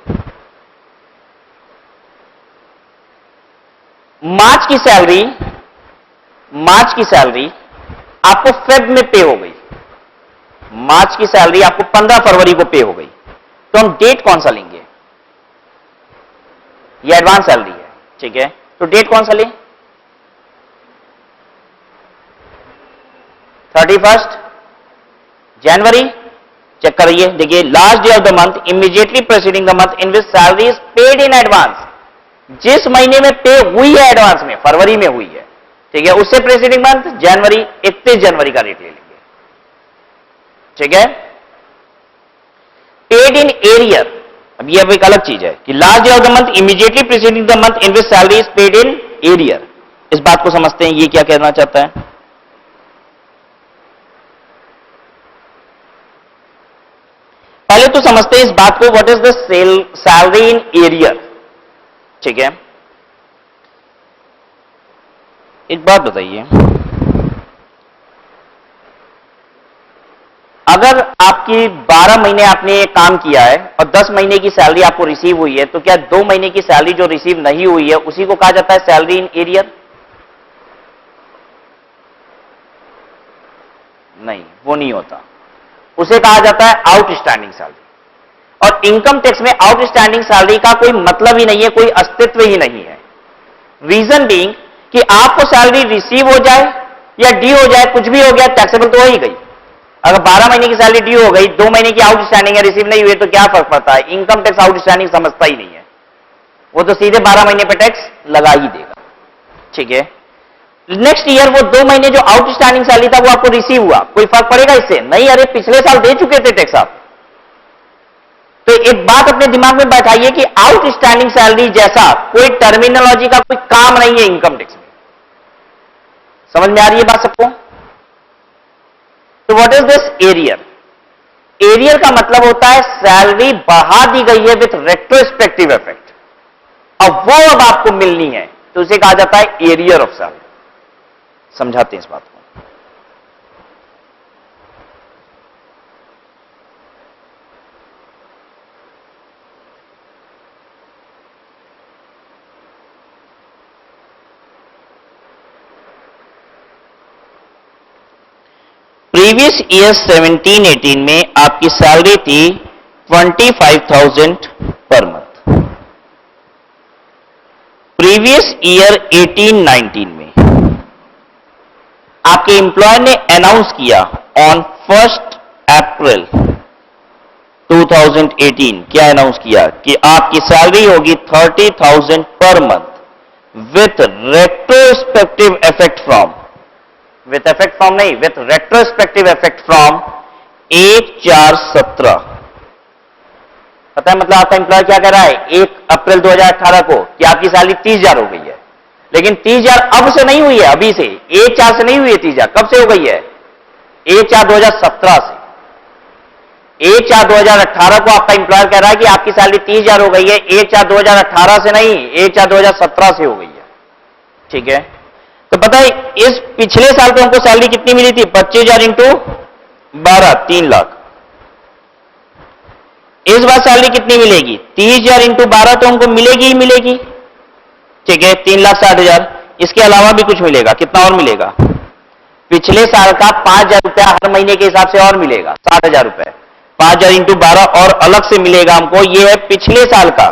मार्च की सैलरी आपको फेब में पे हो गई, मार्च की सैलरी आपको 15 फरवरी को पे हो गई, तो हम डेट कौन सा लेंगे, ये एडवांस सैलरी है, ठीक है। तो डेट कौन सा लें, 31 जनवरी। चेक करिए, देखिए, last day of the month immediately preceding the month in which salary is paid in advance. जिस महीने में पे हुई है एडवांस में, फरवरी में हुई है, ठीक है, उससे प्रीसीडिंग मंथ जनवरी, 31 जनवरी का रेट ले लेंगे, ठीक है। पेड इन एरियर, अब ये एक अलग चीज है कि last day of the month immediately preceding the month in which salary is paid in arrear. इस बात को समझते हैं, ये क्या कहना चाहता है। पहले तो समझते हैं इस बात को, what is the salary in arrear, ठीक है। एक बात बताइए, अगर आपकी 12 महीने आपने ये काम किया है और 10 महीने की सैलरी आपको रिसीव हुई है, तो क्या 2 महीने की सैलरी जो रिसीव नहीं हुई है उसी को कहा जाता है सैलरी इन एरियर? नहीं, वो नहीं होता, उसे कहा जाता है आउटस्टैंडिंग सैलरी। और इनकम टैक्स में आउटस्टैंडिंग सैलरी का कोई मतलब ही नहीं है, कोई अस्तित्व ही नहीं है। रीजन बीइंग कि आपको सैलरी रिसीव हो जाए या ड्यू हो जाए, कुछ भी हो गया, टैक्सेबल तो हो ही गई। अगर 12 महीने की सैलरी ड्यू हो गई, 2 महीने की आउटस्टैंडिंग है, रिसीव नहीं हुई, तो क्या फर्क पड़ता है? इनकम टैक्स आउटस्टैंडिंग समझता ही नहीं है, वो तो सीधे 12 महीने पे टैक्स लगा ही देगा। ठीक है, नेक्स्ट ईयर वो 2 महीने जो आउटस्टैंडिंग सैलरी था वो आपको रिसीव हुआ, कोई फर्क पड़ेगा इससे? नहीं, अरे पिछले साल दे चुके थे टैक्स आप। तो एक बात अपने दिमाग में बैठाइए कि आउटस्टैंडिंग सैलरी जैसा कोई टर्मिनोलॉजी का कोई काम नहीं है इनकम टैक्स में। समझ में आ रही है बात सबको? तो what is this arrear? Arrear का मतलब होता है सैलरी बढ़ा दी गई है विथ रेट्रोस्पेक्टिव इफेक्ट, अब वो अब आपको मिलनी है, तो उसे कहा जाता है एरियर ऑफ सैलरी। समझाते हैं इस बात को। प्रीवियस ईयर 17-18 में आपकी सैलरी थी 25,000 पर मंथ। प्रीवियस ईयर 18-19 में आपके एम्प्लॉयर ने अनाउंस किया ऑन 1 अप्रैल 2018, क्या अनाउंस किया कि आपकी सैलरी होगी 30,000 per month with retrospective effect from, with effect from नहीं, विथ रेट्रोस्पेक्टिव इफेक्ट फ्रॉम 1/4/17। पता है मतलब आपका एम्प्लॉय क्या कह रहा है 1 अप्रैल 2018 को कि आपकी सैलरी 30,000 हो गई है, लेकिन 30,000 अब से नहीं हुई है, अभी से 1/4 से नहीं हुई है 30,000, कब से हो गई है? 1/4/2017 से। 1/4/2018 को आपका एम्प्लॉयर कह रहा है कि आपकी सैलरी 30,000 हो गई है, 1/4/2018 से नहीं, 1/4/2017 से हो गई है। ठीक है, तो पता है इस पिछले साल तो हमको सैलरी कितनी मिली थी? 25,000 इंटू 12, 3 लाख। इस बार सैलरी कितनी मिलेगी? 30,000 इंटू 12 तो हमको मिलेगी ही मिलेगी। ठीक है, 3,60,000। इसके अलावा भी कुछ मिलेगा, कितना और मिलेगा? पिछले साल का 5,000 रुपया हर महीने के हिसाब से और मिलेगा, 60,000 रुपए। 5,000 इंटू 12 और अलग से मिलेगा हमको, ये है पिछले साल का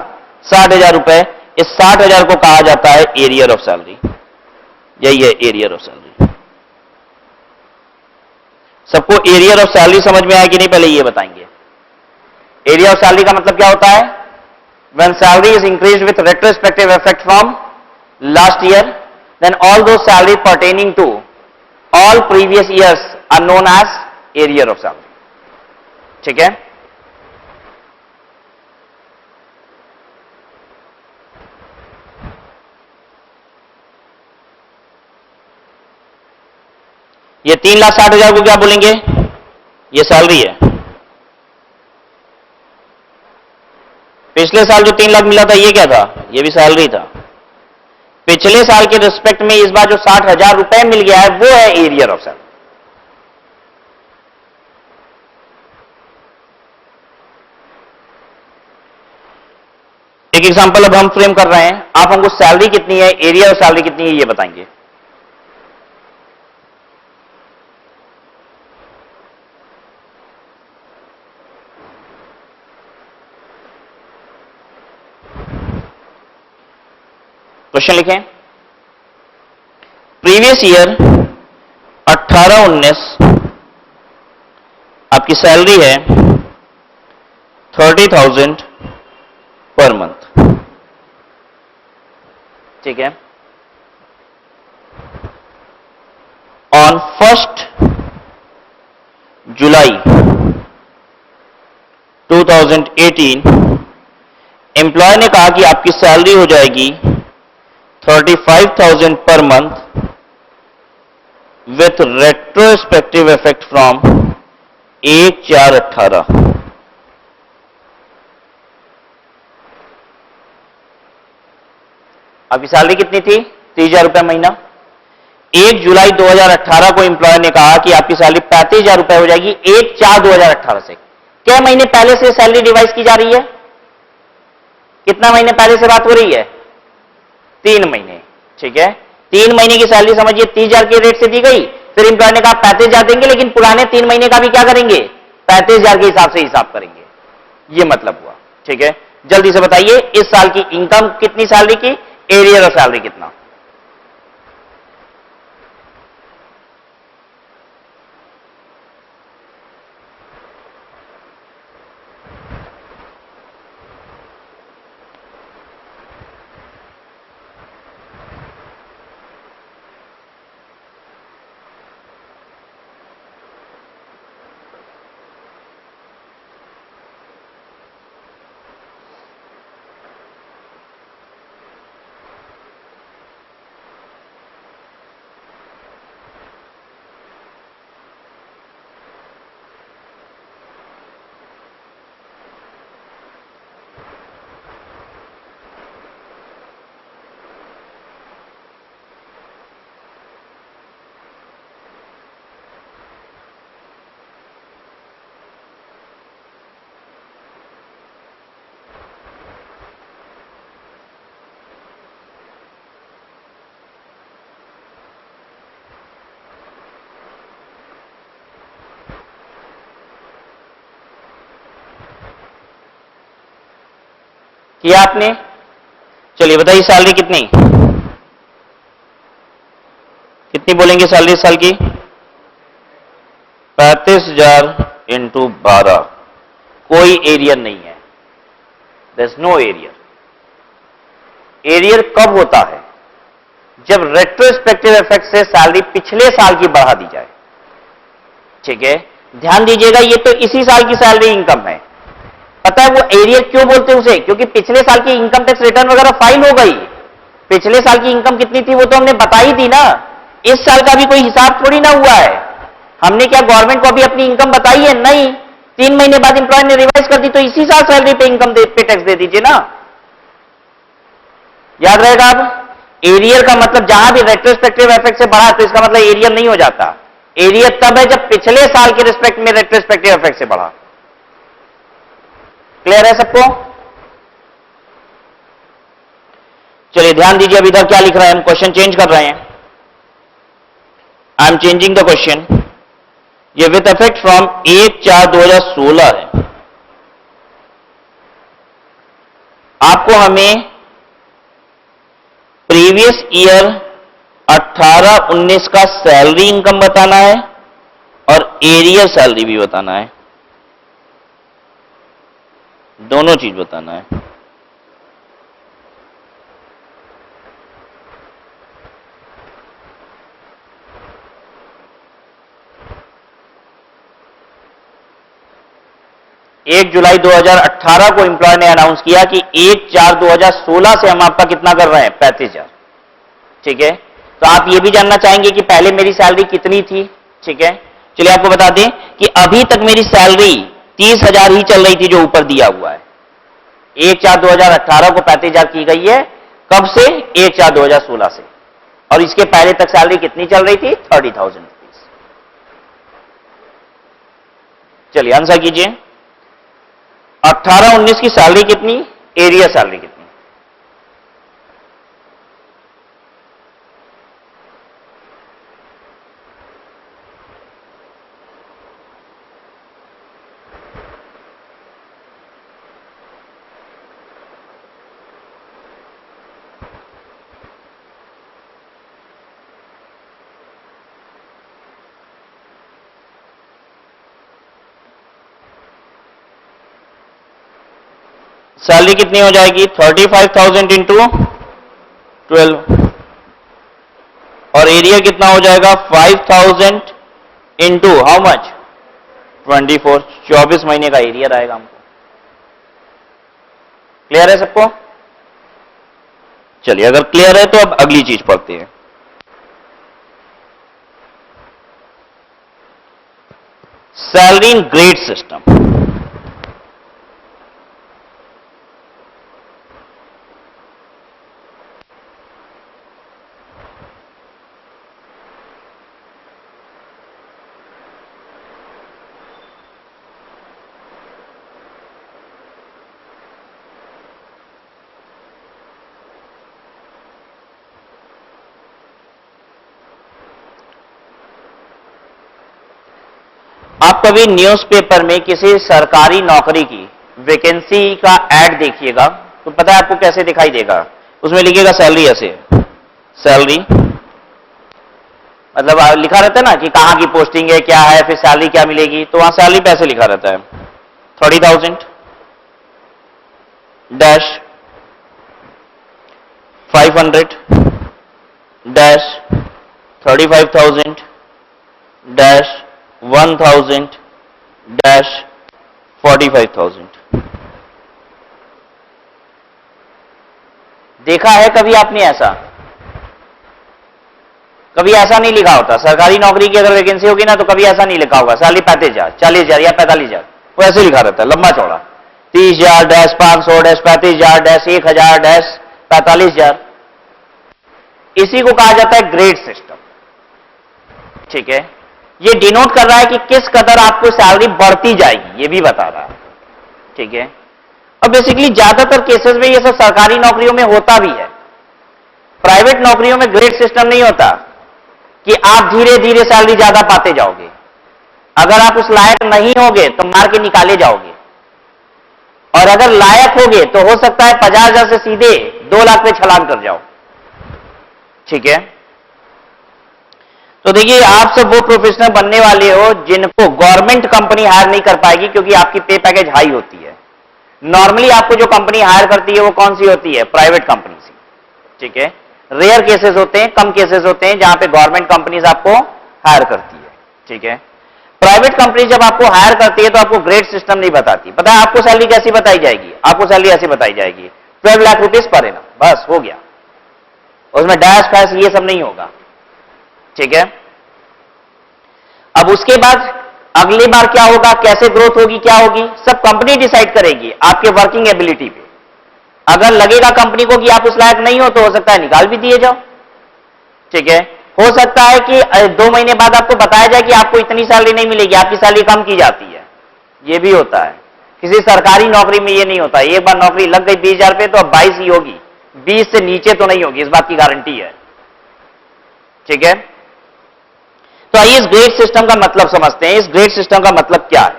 60,000 रुपए। इस 60,000 को कहा जाता है एरियर ऑफ सैलरी। यही है एरियर ऑफ सैलरी। सबको एरियर ऑफ सैलरी समझ में आया कि नहीं, पहले ये बताएंगे। एरिया ऑफ सैलरी का मतलब क्या होता है? When salary is increased with retrospective effect from last year, then all those salary pertaining to all previous years are known as arrear of salary. ठीक है, ये 3,60,000 को क्या बोलेंगे? ये सैलरी है। पिछले साल जो 3 लाख मिला था ये क्या था? ये भी सैलरी था। पिछले साल के रिस्पेक्ट में इस बार जो 60,000 रुपए मिल गया है वो है एरियर ऑफ सैलरी। एक एग्जांपल अब हम फ्रेम कर रहे हैं, आप हमको सैलरी कितनी है, एरियर ऑफ सैलरी कितनी है ये बताएंगे। क्वेश्चन लिखें, प्रीवियस ईयर 18-19 आपकी सैलरी है 30,000 पर मंथ। ठीक है, ऑन 1 जुलाई 2018 एम्प्लॉय ने कहा कि आपकी सैलरी हो जाएगी 35,000 per month with retrospective effect from 1/4/18। आपकी सैलरी कितनी थी? 30,000 रुपए महीना। 1 जुलाई 2018 को एम्प्लॉयर ने कहा कि आपकी सैलरी 35,000 रुपए हो जाएगी 1/4/2018 से। क्या महीने पहले से सैलरी रिवाइज की जा रही है? कितना महीने पहले से बात हो रही है? 3 महीने। ठीक है, 3 महीने की सैलरी समझिए 30,000 के रेट से दी गई, फिर एम्प्लॉयर ने कहा 35,000 देंगे, लेकिन पुराने 3 महीने का भी क्या करेंगे? 35,000 के हिसाब से हिसाब करेंगे। यह मतलब हुआ। ठीक है, जल्दी से बताइए इस साल की इनकम कितनी सैलरी की, एरियर ऑफ सैलरी कितना? किया आपने? चलिए बताइए सैलरी कितनी कितनी बोलेंगे सैलरी साल की? 35,000 इंटू 12। कोई एरियर नहीं है, there is no arrear. Arrear कब होता है? जब रेट्रोस्पेक्टिव इफेक्ट से सैलरी पिछले साल की बढ़ा दी जाए। ठीक है, ध्यान दीजिएगा, ये तो इसी साल की सैलरी इनकम है। पता है वो एरियर क्यों बोलते हैं उसे? क्योंकि पिछले साल की इनकम टैक्स रिटर्न वगैरह फाइल हो गई। पिछले साल की इनकम कितनी थी वो तो हमने बताई थी ना। इस साल का भी कोई हिसाब थोड़ी ना हुआ है। हमने क्या गवर्नमेंट को अभी अपनी इनकम बताई है? नहीं। 3 महीने बाद एम्प्लॉयर ने रिवाइज कर दी, तो इसी साल सैलरी पे इनकम पे टैक्स दे दीजिए ना। याद रहेगा। अब एरियर का मतलब जहां भी रेट्रोस्पेक्टिव इफेक्ट से बढ़ा तो इसका मतलब एरियर नहीं हो जाता। एरियर तब है जब पिछले साल के रिस्पेक्ट में रेट्रोस्पेक्टिव इफेक्ट से बढ़ा। क्लियर है सबको? चलिए ध्यान दीजिए, अभी इधर क्या लिख रहे हैं, हम क्वेश्चन चेंज कर रहे हैं। I am changing the question. ये विथ इफेक्ट फ्रॉम 1/4/2016 है। आपको हमें प्रीवियस ईयर 18-19 का सैलरी इनकम बताना है और एरियर सैलरी भी बताना है। दोनों चीज बताना है। एक जुलाई 2018 को एम्प्लॉयर ने अनाउंस किया कि 1/4/2016 से हम आपका कितना कर रहे हैं? 35,000। ठीक है, तो आप ये भी जानना चाहेंगे कि पहले मेरी सैलरी कितनी थी। ठीक है, चलिए आपको बता दें कि अभी तक मेरी सैलरी 30,000 ही चल रही थी जो ऊपर दिया हुआ है। 1/4/2018 को 35,000 की गई है। कब से? 1/4/2016 से। और इसके पहले तक सैलरी कितनी चल रही थी? 30,000 रुपीज। चलिए आंसर कीजिए। 18-19 की सैलरी कितनी, एरिया सैलरी कितनी? सैलरी कितनी हो जाएगी? 35,000 इंटू 12। और एरिया कितना हो जाएगा? 5,000 इंटू हाउ मच? 24। 24 महीने का एरिया आएगा हमको। क्लियर है सबको? चलिए अगर क्लियर है तो अब अगली चीज पढ़ते हैं। Salary in grade system. कभी न्यूज़पेपर में किसी सरकारी नौकरी की वैकेंसी का ऐड देखिएगा तो पता है आपको कैसे दिखाई देगा, उसमें लिखिएगा सैलरी ऐसे, सैलरी मतलब लिखा रहता है ना कि कहां की पोस्टिंग है, क्या है, फिर सैलरी क्या मिलेगी, तो वहां सैलरी पैसे लिखा रहता है 30,000 डैश 500 डैश 35,000 डैश 1,000 डैश 45,000। देखा है कभी आपने ऐसा? कभी ऐसा नहीं लिखा होता। सरकारी नौकरी की अगर वैकेंसी होगी ना तो कभी ऐसा नहीं लिखा होगा सैलरी 35,000 40,000 या 45,000, वो ऐसे लिखा रहता है लंबा चौड़ा 30,000 डैश 500 डैश 35,000 डैश 1,000 डैश 45,000। इसी को कहा जाता है ग्रेड सिस्टम। ठीक है, ये डिनोट कर रहा है कि किस कदर आपको सैलरी बढ़ती जाएगी, ये भी बता रहा है। ठीक है, अब बेसिकली ज्यादातर केसेस में ये सब सरकारी नौकरियों में होता भी है। प्राइवेट नौकरियों में ग्रेड सिस्टम नहीं होता कि आप धीरे धीरे सैलरी ज्यादा पाते जाओगे। अगर आप उस लायक नहीं होगे तो मार के निकाले जाओगे, और अगर लायक होगे तो हो सकता है 50,000 से सीधे 2 लाख पे छलांग कर जाओ। ठीक है, तो देखिए आप सब वो प्रोफेशनल बनने वाले हो जिनको गवर्नमेंट कंपनी हायर नहीं कर पाएगी क्योंकि आपकी पे पैकेज हाई होती है। नॉर्मली आपको जो कंपनी हायर करती है वो कौन सी होती है? प्राइवेट कंपनी सी। ठीक है, रेयर केसेस होते हैं, कम केसेस होते हैं जहां पे गवर्नमेंट कंपनीज आपको हायर करती है। ठीक है, प्राइवेट कंपनी जब आपको हायर करती है तो आपको ग्रेड सिस्टम नहीं बताती। पता है आपको सैलरी कैसी बताई जाएगी? आपको सैलरी ऐसी बताई जाएगी 12 लाख रुपीज पर एनम, बस हो गया, उसमें डैश फैश ये सब नहीं होगा। ठीक है, अब उसके बाद अगली बार क्या होगा, कैसे ग्रोथ होगी, क्या होगी, सब कंपनी डिसाइड करेगी आपके वर्किंग एबिलिटी पे। अगर लगेगा कंपनी को कि आप उस लायक नहीं हो तो हो सकता है निकाल भी दिए जाओ। ठीक है, हो सकता है कि 2 महीने बाद आपको बताया जाए कि आपको इतनी सैलरी नहीं मिलेगी, आपकी सैलरी कम की जाती है। ये भी होता है। किसी सरकारी नौकरी में ये नहीं होता। एक बार नौकरी लग गई 20,000 पे तो अब 22 ही होगी, 20 से नीचे तो नहीं होगी, इस बात की गारंटी है। ठीक है, तो आइए इस ग्रेड सिस्टम का मतलब समझते हैं। इस ग्रेड सिस्टम का मतलब क्या है?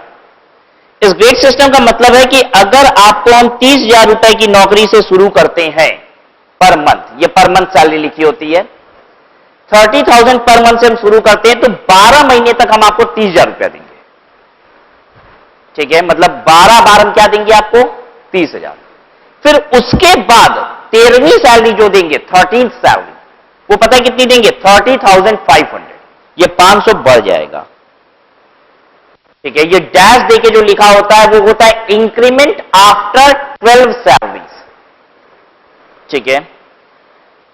इस ग्रेड सिस्टम का मतलब है कि अगर आपको हम 30,000 रुपए की नौकरी से शुरू करते हैं पर मंथ, ये पर मंथ सैलरी लिखी होती है, 30,000 पर मंथ से हम शुरू करते हैं तो 12 महीने तक हम आपको 30,000 रुपया देंगे। ठीक है, मतलब 12 बार हम क्या देंगे आपको? 30,000। फिर उसके बाद 13वीं सैलरी जो देंगे, 13th सैलरी, वो पता है कितनी देंगे? 30,500। ये 500 बढ़ जाएगा। ठीक है, ये डैश देके जो लिखा होता है वो होता है इंक्रीमेंट आफ्टर 12 सैलरीज। ठीक है,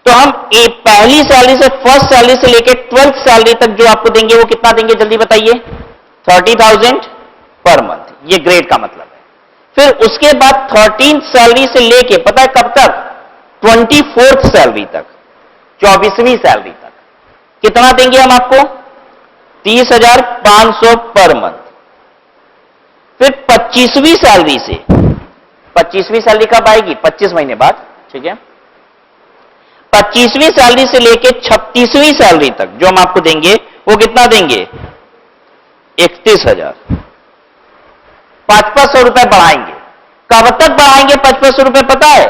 तो हम पहली सैलरी से, फर्स्ट सैलरी से लेके 12th सैलरी तक जो आपको देंगे वो कितना देंगे जल्दी बताइए? 30,000 पर मंथ। ये ग्रेड का मतलब है। फिर उसके बाद 13th सैलरी से लेके पता है कब तक? 24th सैलरी तक, 24वीं सैलरी तक कितना देंगे हम आपको? 30,500 पर मंथ। फिर 25वीं सैलरी से, 25वीं सैलरी कब आएगी? 25 महीने बाद। ठीक है, 25वीं सैलरी से लेके 36वीं सैलरी तक जो हम आपको देंगे वो कितना देंगे? 31,000। 500 रुपए बढ़ाएंगे। कब तक बढ़ाएंगे 500 रुपए पता है?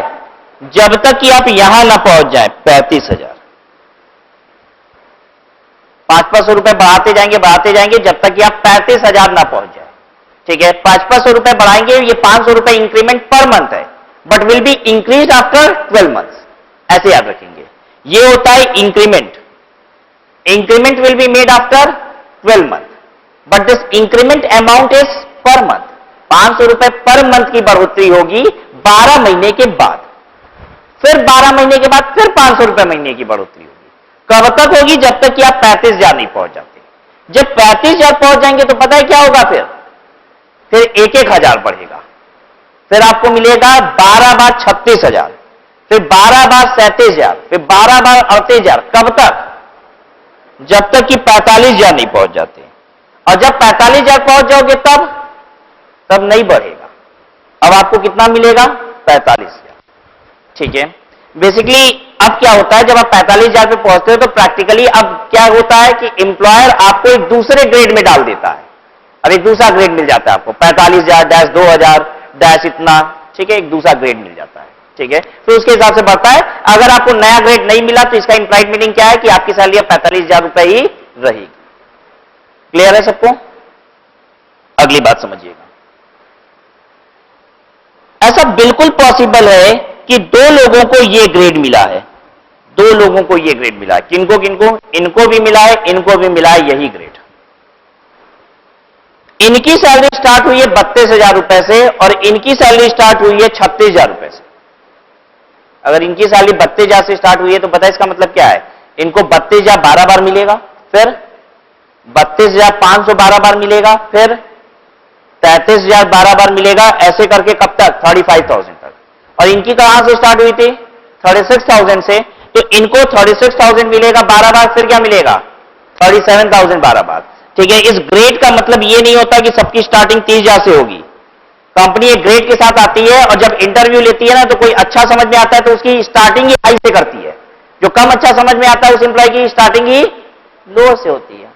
जब तक कि आप यहां ना पहुंच जाए 35,000। 500 रुपए बढ़ाते जाएंगे जब तक कि आप 35,000 ना पहुंच जाए। ठीक है, 500 रुपए बढ़ाएंगे। ये 500 रुपए इंक्रीमेंट पर मंथ है, but will be increase after 12 months. ऐसे याद रखेंगे, ये होता है increment. Increment will be made after 12 month, but this increment amount is per month. 500 रुपए पर मंथ की बढ़ोतरी होगी 12 महीने के बाद। फिर 12 महीने के बाद फिर 500 रुपए महीने की बढ़ोतरी होगी। कब तक होगी? जब तक कि आप 35,000 नहीं पहुंच जाते। जब 35,000 पहुंच जाएंगे तो पता है क्या होगा? फिर 1,000 बढ़ेगा। फिर आपको मिलेगा 12 बार 36,000, फिर 12 बार 37,000, फिर 12 बार 38,000। कब तक? जब तक कि 45,000 नहीं पहुंच जाते। और जब 45,000 पहुंच जाओगे तब नहीं बढ़ेगा। अब आपको कितना मिलेगा? 45,000। ठीक है, बेसिकली अब क्या होता है, जब आप 45,000 पे पहुंचते हो तो प्रैक्टिकली अब क्या होता है कि एम्प्लॉयर आपको एक दूसरे ग्रेड में डाल देता है। अब एक दूसरा ग्रेड मिल जाता है आपको 45,000 डैश 2,000 डैश इतना, ठीक है, एक दूसरा ग्रेड मिल जाता है, ठीक है, फिर उसके हिसाब से बढ़ता है। अगर आपको नया ग्रेड नहीं मिला तो इसका इंप्लाइड मीनिंग क्या है कि आपकी सैलरी अब 45,000 रुपए ही रहेगी। क्लियर है सबको? अगली बात समझिएगा, ऐसा बिल्कुल पॉसिबल है कि दो लोगों को यह ग्रेड मिला है, दो लोगों को यह ग्रेड मिला है, किनको किनको? इनको भी मिला है, इनको भी मिला है यही ग्रेड। इनकी सैलरी स्टार्ट हुई है 32,000 रुपए से और इनकी सैलरी स्टार्ट हुई है 36,000 रुपए से। अगर इनकी सैलरी 32,000 से स्टार्ट हुई है तो पता है इसका मतलब क्या है? इनको 32,000 12 बार मिलेगा, फिर 32,500 12 बार मिलेगा, फिर 33,000 12 बार मिलेगा, ऐसे करके कब तक? 35,000 तक। और इनकी कहां से स्टार्ट हुई थी? 36,000 से, तो इनको 36,000 मिलेगा 12 बार, फिर क्या मिलेगा? 37,000 12 बार, ठीक है। इस ग्रेड का मतलब यह नहीं होता कि सबकी स्टार्टिंग 30,000 से होगी। कंपनी एक ग्रेड के साथ आती है और जब इंटरव्यू लेती है ना तो कोई अच्छा समझ में आता है तो उसकी स्टार्टिंग ही हाई से करती है, जो कम अच्छा समझ में आता है उस एम्प्लॉय की स्टार्टिंग ही लो से होती है,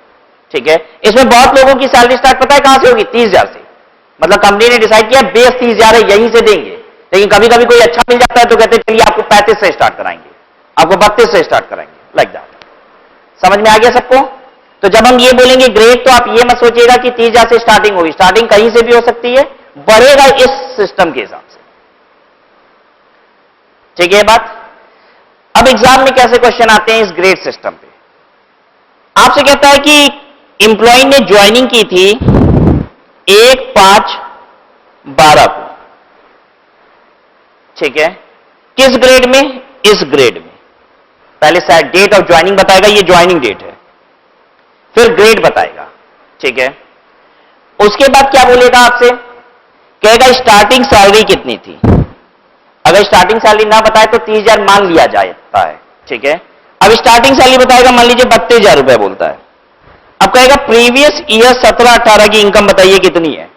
ठीक है। इसमें बहुत लोगों की सैलरी स्टार्ट पता है कहां से होगी? 30,000 से। मतलब कंपनी ने डिसाइड किया बेस 30,000 है, यहीं से देंगे, लेकिन कभी कभी कोई अच्छा मिल जाता है तो कहते हैं चलिए आपको 35 से स्टार्ट कराएंगे, आपको 32 से स्टार्ट कराएंगे, लाइक दैट। समझ में आ गया सबको? तो जब हम ये बोलेंगे ग्रेड तो आप ये मत सोचिएगा कि 30,000 से स्टार्टिंग होगी, स्टार्टिंग कहीं से भी हो सकती है, बढ़ेगा इस सिस्टम के हिसाब से, ठीक है बात। अब एग्जाम में कैसे क्वेश्चन आते हैं इस ग्रेड सिस्टम पे? आपसे कहता है कि एम्प्लॉय ने ज्वाइनिंग की थी 1/5/12 को, ठीक है, किस ग्रेड में? इस ग्रेड में। पहले डेट ऑफ ज्वाइनिंग बताएगा, ये ज्वाइनिंग डेट है, फिर ग्रेड बताएगा, ठीक है। उसके बाद क्या बोलेगा आपसे? कहेगा स्टार्टिंग सैलरी कितनी थी। अगर स्टार्टिंग सैलरी ना बताए तो 30,000 मान लिया जाता है, ठीक है। अब स्टार्टिंग सैलरी बताएगा, मान लीजिए 32,000 रुपए बोलता है। अब कहेगा प्रीवियस ईयर 17-18 की इनकम बताइए कितनी है।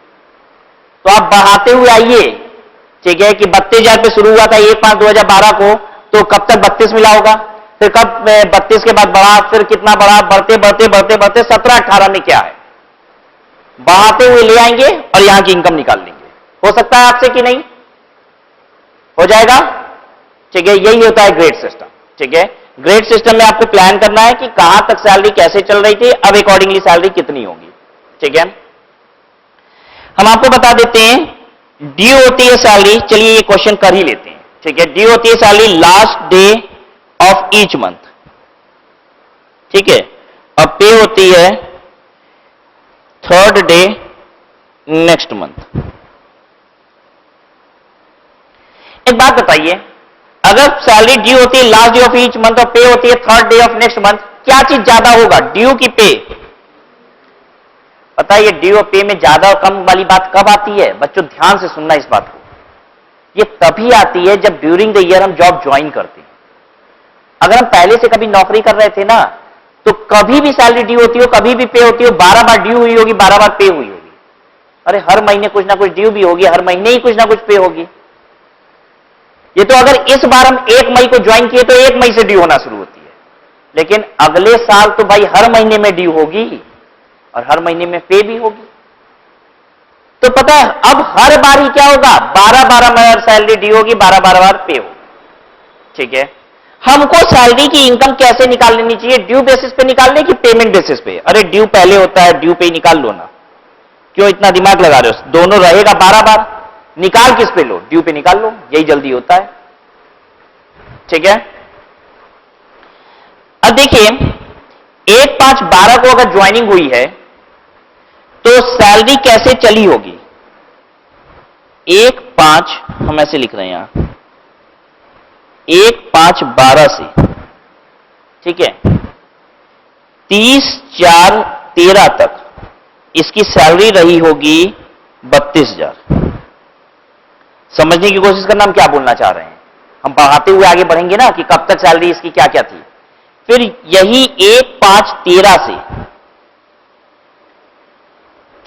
तो आप बढ़ाते हुए आइए, ठीक है, कि 32,000 पे शुरू हुआ था 1/5/2012 को, तो कब तक 32 मिला होगा, फिर कब 32 के बाद बढ़ा, फिर कितना बढ़ा, बढ़ते बढ़ते बढ़ते बढ़ते 17-18 में क्या है, बढ़ाते हुए ले आएंगे और यहां की इनकम निकाल लेंगे। हो सकता है आपसे कि नहीं हो जाएगा, ठीक है। यही होता है ग्रेड सिस्टम, ठीक है। ग्रेड सिस्टम में आपको प्लान करना है कि कहां तक सैलरी कैसे चल रही थी, अब अकॉर्डिंगली सैलरी कितनी होगी, ठीक है। हम आपको बता देते हैं ड्यू होती है सैलरी, चलिए ये क्वेश्चन कर ही लेते हैं, ठीक है। ड्यू होती है salary last day of each month, ठीक है, और पे होती है 3rd डे नेक्स्ट मंथ। एक बात बताइए, अगर सैलरी ड्यू होती है last day of each month और पे होती है 3rd day of next month, क्या चीज ज्यादा होगा, ड्यू की पे? पता है ये ड्यू और पे में ज्यादा और कम वाली बात कब आती है? बच्चों ध्यान से सुनना इस बात को, ये तभी आती है जब ड्यूरिंग द ईयर हम जॉब ज्वाइन करते हैं। अगर हम पहले से कभी नौकरी कर रहे थे ना, तो कभी भी सैलरी ड्यू होती हो, कभी भी पे होती हो, 12 बार ड्यू हुई होगी, 12 बार पे हुई होगी। अरे हर महीने कुछ ना कुछ ड्यू भी होगी, हर महीने ही कुछ ना कुछ पे होगी। ये तो अगर इस बार हम 1 मई को ज्वाइन किए तो 1 मई से ड्यू होना शुरू होती है, लेकिन अगले साल तो भाई हर महीने में ड्यू होगी और हर महीने में पे भी होगी। तो पता है अब हर बार ही क्या होगा, 12-12 बार सैलरी ड्यू होगी, 12-12 बार पे होगी, ठीक है। हमको सैलरी की इनकम कैसे निकाल लेनी चाहिए, ड्यू बेसिस पे निकाल ले कि पेमेंट बेसिस पे? अरे ड्यू पहले होता है, ड्यू पे ही निकाल लो ना, क्यों इतना दिमाग लगा रहे हो? दोनों रहेगा 12 बार, निकाल किस पे लो, ड्यू पे निकाल लो, यही जल्दी होता है, ठीक है। अब देखिए 1/5/12 को अगर ज्वाइनिंग हुई है तो सैलरी कैसे चली होगी? 1/5 हम ऐसे लिख रहे हैं यहां, 1/5/12 से, ठीक है, 30/4/13 तक इसकी सैलरी रही होगी 32,000। समझने की कोशिश करना हम क्या बोलना चाह रहे हैं, हम बढ़ाते हुए आगे बढ़ेंगे ना कि कब तक सैलरी इसकी क्या क्या थी। फिर यही 1/5/13 से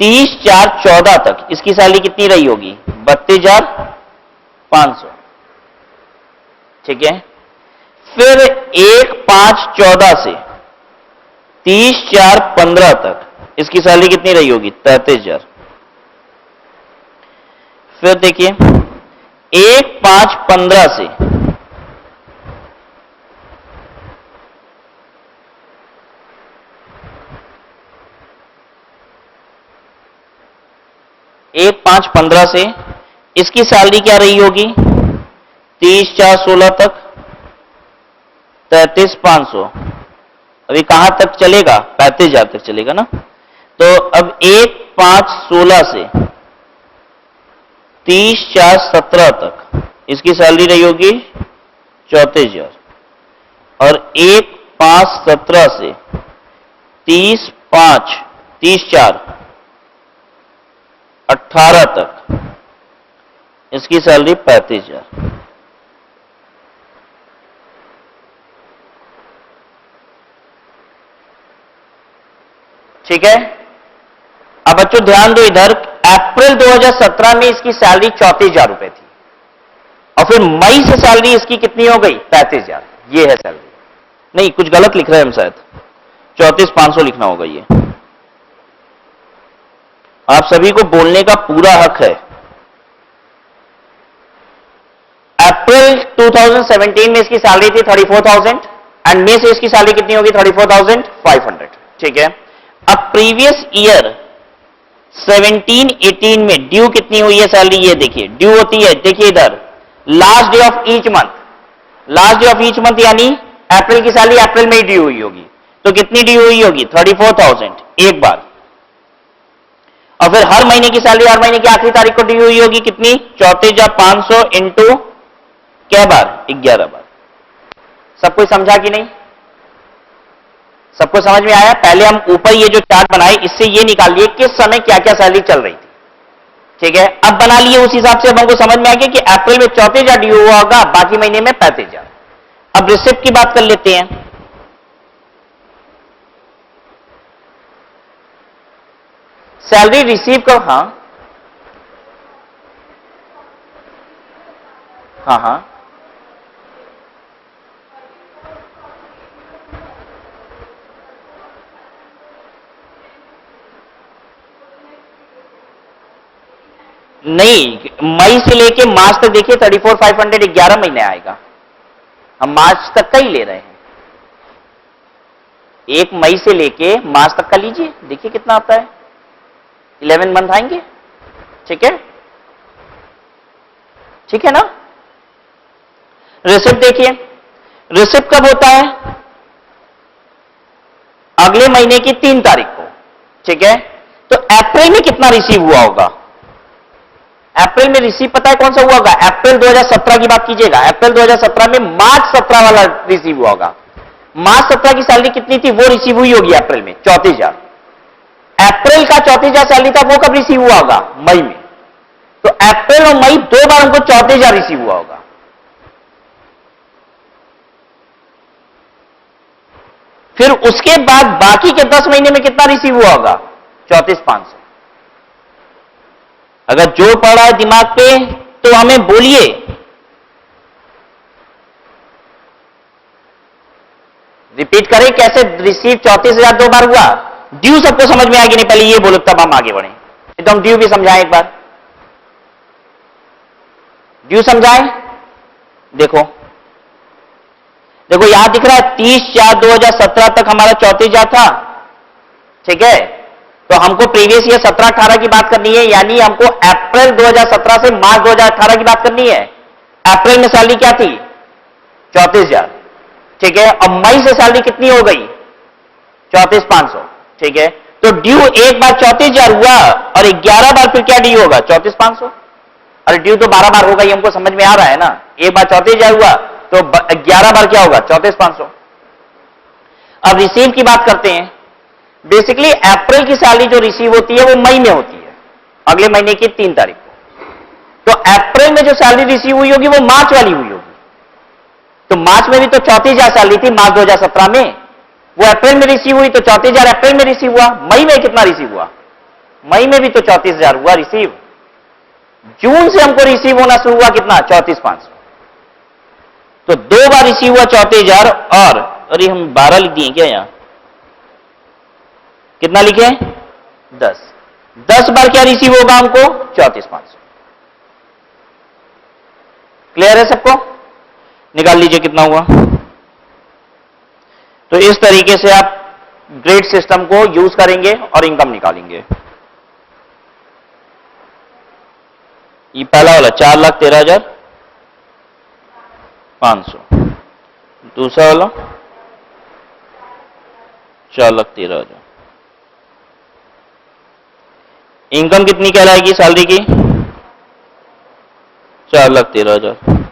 30/4/14 तक इसकी सैलरी कितनी रही होगी? 32,500, ठीक है। फिर 1/5/14 से 30/4/15 तक इसकी सैलरी कितनी रही होगी? 33,000। फिर देखिए 1/5/15 से 1/5/15 से इसकी सैलरी क्या रही होगी? 30/4/16 तक 33,500। अभी कहां तक चलेगा? 35,000 तक चलेगा ना। तो अब 1/5/16 से 30/4/17 तक इसकी सैलरी रही होगी 34,000 और 1/5/17 से 30/4/18 तक इसकी सैलरी 35,000। ठीक है। अब बच्चों ध्यान दो इधर, अप्रैल 2017 में इसकी सैलरी 34,000 रुपए थी और फिर मई से सैलरी इसकी कितनी हो गई? 35,000। ये है सैलरी। नहीं, कुछ गलत लिख रहे हैं हम शायद, 34,500 लिखना होगा ये। आप सभी को बोलने का पूरा हक है। अप्रैल 2017 में इसकी सैलरी थी 34,000 एंड मई से इसकी सैलरी कितनी होगी? 34,500। ठीक है। अब प्रीवियस ईयर 17-18 में ड्यू कितनी हुई है सैलरी? ये देखिए ड्यू होती है, देखिए इधर last day of each month, last day of each month यानी अप्रैल की सैलरी अप्रैल में ही ड्यू हुई होगी। तो कितनी ड्यू हुई होगी? 34,000 एक बार। और फिर हर महीने की सैलरी हर महीने की आखिरी तारीख को ड्यू हुई होगी कितनी? 34,500 इंटू क्या बार? 11 बार। सब कोई समझा कि नहीं? सबको समझ में आया? पहले हम ऊपर ये जो चार्ट बनाए इससे ये निकाल लिए किस समय क्या क्या सैलरी चल रही थी। ठीक है। अब बना लिए उस हिसाब से अब हमको समझ में आ गया कि अप्रैल में 34,000 ड्यू हुआ होगा, बाकी महीने में 35,000। अब रिसिप्ट की बात कर लेते हैं। सैलरी रिसीव कर, हाँ, नहीं, मई से लेके मार्च तक देखिए 34,500 11 महीने आएगा। हम मार्च तक का ही ले रहे हैं। 1 मई से लेके मार्च तक का लीजिए, देखिए कितना आता है। 11 मंथ आएंगे। ठीक है, ठीक है ना। रिसिप्ट देखिए, रिसिप्ट कब होता है? अगले महीने की 3 तारीख को। ठीक है। तो अप्रैल में कितना रिसीव हुआ होगा? अप्रैल में रिसीव पता है कौन सा हुआ होगा? अप्रैल 2017 की बात कीजिएगा। अप्रैल 2017 में मार्च 17 वाला रिसीव हुआ होगा। मार्च 17 की सैलरी कितनी थी? वो रिसीव हुई होगी अप्रैल में 34,000। अप्रैल का 34,000 सैलरी था, वो कब रिसीव हुआ होगा? मई में। तो अप्रैल और मई 2 बार हमको 34,000 रिसीव हुआ होगा। फिर उसके बाद बाकी के 10 महीने में कितना रिसीव हुआ होगा? 34,500। अगर जोर पड़ रहा है दिमाग पे तो हमें बोलिए। रिपीट करें कैसे रिसीव 34,000 2 बार हुआ? ड्यू सबको समझ में आएगी नहीं, पहले ये बोलो तब हम आगे बढ़े। तो हम ड्यू भी समझाएं एक बार। ड्यू समझाएं। देखो देखो यहां दिख रहा है 30/4/2017 तक हमारा 34,000 था। ठीक है। तो हमको प्रीवियस ईयर 17-18 की बात करनी है, यानी हमको अप्रैल 2017 से मार्च 2018 की बात करनी है। अप्रैल में सैलरी क्या थी? 34,000। ठीक है। अब मई से सैलरी कितनी हो गई? 34,500। ठीक है। तो ड्यू एक बार 34,000 हुआ और 11 बार फिर क्या ड्यू होगा? 34,500। अरे ड्यू तो 12 बार होगा, ये हमको समझ में आ रहा है ना। एक बार 34,000 हुआ तो 11 बार क्या होगा? 34,500। अब रिसीव की बात करते हैं। बेसिकली अप्रैल की सैलरी जो रिसीव होती है वो मई में होती है, अगले महीने की 3 तारीख को। तो अप्रैल में जो सैलरी रिसीव हुई होगी वो मार्च वाली हुई होगी। तो मार्च में भी तो 34,000 सैलरी थी मार्च 2017 में, वो अप्रैल में रिसीव हुई तो 34,000 अप्रैल में रिसीव हुआ। मई में कितना रिसीव हुआ? मई में भी तो 34,000 हुआ रिसीव। जून से हमको रिसीव होना शुरू हुआ कितना? 34,500। तो 2 बार रिसीव हुआ 34,000 और अरे हम 12 लिख दिए क्या यहां? कितना लिखे? 10। 10 बार क्या रिसीव होगा हमको? 34,500। क्लियर है सबको? निकाल लीजिए कितना हुआ। तो इस तरीके से आप ग्रेड सिस्टम को यूज करेंगे और इनकम निकालेंगे। ये पहला वाला 4,13,500, दूसरा वाला 4,13,000। इनकम कितनी कहलाएगी सैलरी की? 4,13,000।